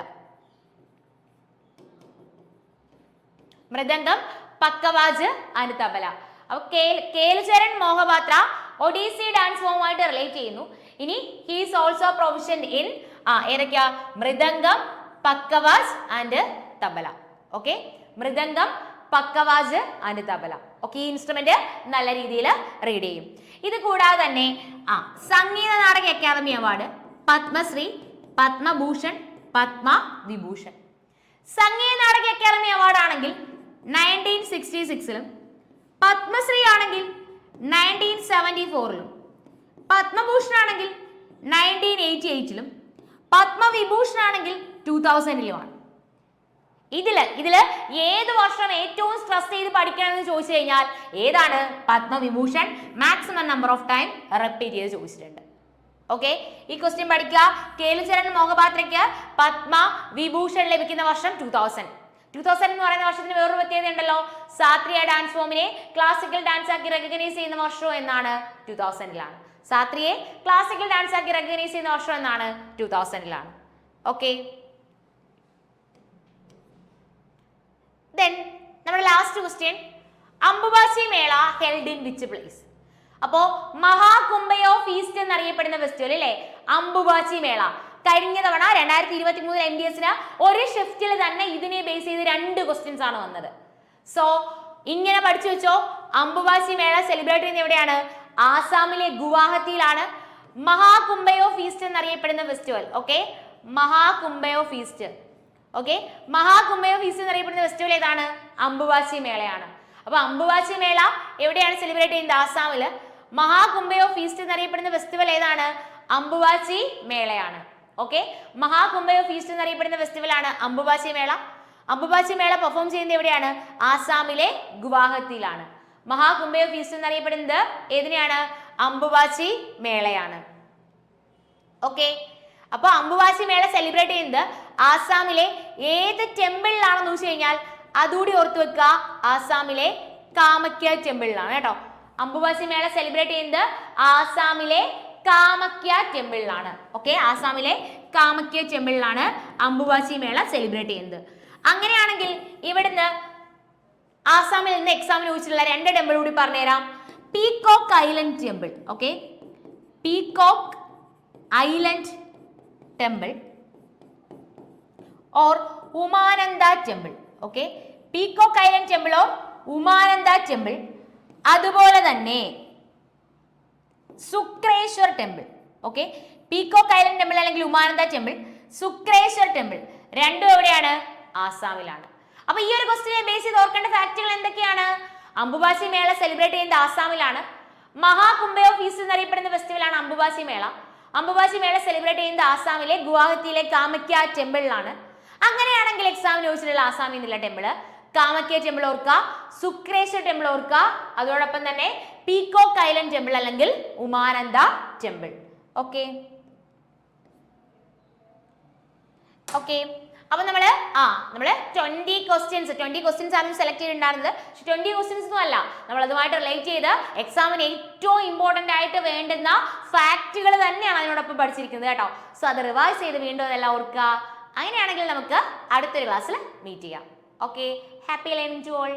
Mridangam, pakhawaj and tabla. അപ്പൊ കേളുചരൺ മോഹപാത്ര ഒഡീസി ഡാൻസ് ഫോമുമായിട്ട് relate ചെയ്യുന്നു. ഇനി ഹീസ് ഓൾസോ പ്രൊഫിഷ്യന്റ് ഇൻ ഏതൊക്കെയാ? Mridangam, pakhawaj and tabla. Okay, mridangam, pakhawaj and tabla. Okay, ഈ ഇൻസ്ട്രുമെന്റ് നല്ല രീതിയിൽ റീഡ് ചെയ്യും. ഇത് കൂടാതെ തന്നെ Sangeetha Nataka academy award, Padmashri, Padma Bhushan, Padma Vibhushan. Sangeetha Nataka academy award ആണെങ്കിൽ 1966 പത്മശ്രീ ആണെങ്കിൽ 1974 പത്മഭൂഷൺ ആണെങ്കിൽ 1988 പത്മവിഭൂഷൺ ആണെങ്കിൽ 2000 ഇതില് ഏത് വർഷം ഏറ്റവും സ്ട്രെസ് ചെയ്ത് പഠിക്കണം എന്ന് ചോദിച്ചു കഴിഞ്ഞാൽ ഏതാണ്? Padma Vibhushan. Maximum number of time repeat ചെയ്ത് ചോദിച്ചിട്ടുണ്ട്. ഓക്കെ, ഈ ക്വസ്റ്റ്യൻ പഠിക്കുക. കേളുചരൺ മോഹപാത്രയ്ക്ക് പത്മവിഭൂഷൺ ലഭിക്കുന്ന വർഷം 2000 എന്ന് പറയുന്ന വർഷത്തിന് വേറൊരു പ്രത്യേകത ഉണ്ടല്ലോ. സാത്രിയ ഡാൻസ് ഫോമിനെ ക്ലാസിക്കൽ ഡാൻസ് ആക്കി റെക്കഗ്നൈസ് ചെയ്യുന്ന വർഷം എന്നാണ്? 2000 സാത്രിയെ ക്ലാസിക്കൽ ഡാൻസ് ആക്കി റെക്കഗ്നൈസ് ചെയ്യുന്ന വർഷം എന്നാണ്? 2000 ഓക്കെ, ദെൻ നമ്മുടെ ലാസ്റ്റ് ക്വസ്റ്റ്യൻ, അംബുബാച്ചി മേള ഹെൽഡ് ഇൻ വിച്ച് പ്ലേസ്? അപ്പോ മഹാകുംഭയോ ഫീസ്റ്റ് എന്നറിയപ്പെടുന്ന ഫെസ്റ്റിവൽ അല്ലേ അംബുബാച്ചി മേള. കഴിഞ്ഞ തവണ 2023 MDS ഒരു ഷിഫ്റ്റിൽ തന്നെ ഇതിനെ ബേസ് ചെയ്ത് 2 ക്വസ്റ്റ്യൻസ് ആണ് വന്നത്. സോ ഇങ്ങനെ പഠിച്ചു വെച്ചോ. അംബുബാച്ചി മേള സെലിബ്രേറ്റ് ചെയ്യുന്നത് എവിടെയാണ്? ആസാമിലെ ഗുവാഹത്തിയിലാണ്. മഹാകുംഭയോ ഫീസ്റ്റ് എന്നറിയപ്പെടുന്ന ഫെസ്റ്റിവൽ. ഓക്കെ, മഹാകുംഭയോ ഫീസ്റ്റ്. ഓക്കെ, മഹാകുംഭയോ ഫീസ്റ്റ് എന്നറിയപ്പെടുന്ന ഫെസ്റ്റിവൽ ഏതാണ്? അംബുബാച്ചി മേളയാണ്. അപ്പൊ അംബുബാച്ചി മേള എവിടെയാണ് സെലിബ്രേറ്റ് ചെയ്യുന്നത്? ആസാമില്. മഹാകുംഭയോ ഫീസ്റ്റ് എന്നറിയപ്പെടുന്ന ഫെസ്റ്റിവൽ ഏതാണ്? അംബുബാച്ചി മേളയാണ്. ഓക്കെ. മഹാകുംഭയോ ഫീസ്റ്റ് എന്നറിയപ്പെടുന്ന ഫെസ്റ്റിവൽ ആണ് അംബുബാച്ചി മേള. അംബുബാച്ചി മേള പെർഫോം ചെയ്യുന്നത് എവിടെയാണ്? ആസാമിലെ ഗുവാഹത്തിയിലാണ്. മഹാകുംഭയോ ഫീസ്റ്റ് എന്നറിയപ്പെടുന്നത് ഏതിനെയാണ്? അംബുബാച്ചി മേളയാണ്. ഓക്കെ. അപ്പൊ അംബുബാച്ചി മേള സെലിബ്രേറ്റ് ചെയ്യുന്നത് ആസാമിലെ ഏത് ടെമ്പിളിലാണെന്ന് ചോദിച്ചു കഴിഞ്ഞാൽ അതുകൂടി ഓർത്തു വെക്കുക, ആസാമിലെ കാമക്യ ടെമ്പിളിലാണ് കേട്ടോ. അംബുബാച്ചി മേള സെലിബ്രേറ്റ് ചെയ്യുന്നത് ആസാമിലെ കാമക്യ ടെമ്പിളിലാണ്. ഓക്കെ, ആസാമിലെ കാമക്യ ടെമ്പിളിലാണ് അംബുബാച്ചി മേള സെലിബ്രേറ്റ് ചെയ്യുന്നത്. അങ്ങനെയാണെങ്കിൽ ഇവിടുന്ന് ആസാമിൽ നിന്ന് എക്സാമിന് ചോദിച്ചിട്ടുള്ള 2 ടെമ്പിൾ കൂടി പറഞ്ഞുതരാം. Peacock island temple. Okay, peacock island temple or Umananda temple. Okay, peacock island temple or Umananda temple. അതുപോലെ തന്നെ Sukreswar temple. Okay, peacock island temple അല്ലെങ്കിൽ ഉമാനന്ദ ടെമ്പിൾ, സുക്രേശ്വർ ടെമ്പിൾ രണ്ടും എവിടെയാണ്? ആസാമിലാണ്. അപ്പൊ ഈ ഒരു ക്വസ്റ്റ്യനെ ബേസ് ചെയ്ത് ഓർക്കേണ്ട ഫാക്ടുകൾ എന്തൊക്കെയാണ്? അംബുബാച്ചി മേള സെലിബ്രേറ്റ് ചെയ്യുന്നത് ആസാമിലാണ്. മഹാകുംഭയോ ഫീസ്റ്റ് എന്നറിയപ്പെടുന്ന ഫെസ്റ്റിവൽ ആണ് അംബുബാച്ചി മേള. അംബുബാച്ചി മേള സെലിബ്രേറ്റ് ചെയ്യുന്നത് ആസാമിലെ ഗുവാഹത്തിയിലെ കാമക്യ ടെമ്പിളിലാണ്. അങ്ങനെയാണെങ്കിൽ എക്സാമിന് ചോദിച്ചിട്ടുള്ള ആസാമിൽ നിന്നുള്ള ടെമ്പിള് കാമക്യ ടെമ്പിൾ ഓർക്കുക, സുക്രേശ്വർ ടെമ്പിൾ ഓർക്കുക, അതോടൊപ്പം തന്നെ പീകോക്ക് ഐലൻഡ് ടെമ്പിൾ അല്ലെങ്കിൽ ഉമാനന്ദ ടെമ്പിൾ. ഓക്കെ ഓക്കെ അപ്പൊ നമ്മള് 20 ക്വസ്റ്റ്യൻസ് ആണ് സെലക്ട് ചെയ്തിട്ടുണ്ടായിരുന്നത്. 20 ക്വസ്റ്റ്യൻസ് ഒന്നും അല്ല, നമ്മൾ അതുമായിട്ട് റിലേറ്റ് ചെയ്ത് എക്സാമിന് ഏറ്റവും ഇമ്പോർട്ടന്റ് ആയിട്ട് വേണ്ടുന്ന ഫാക്റ്റുകൾ തന്നെയാണ് അതിനോടൊപ്പം പഠിച്ചിരിക്കുന്നത് കേട്ടോ. സോ അത് റിവൈസ് ചെയ്ത് വീണ്ടും അതെല്ലാം ഓർക്കുക. അങ്ങനെയാണെങ്കിൽ നമുക്ക് അടുത്തൊരു ക്ലാസ്സിൽ മീറ്റ് ചെയ്യാം. Okay, happy learning to all.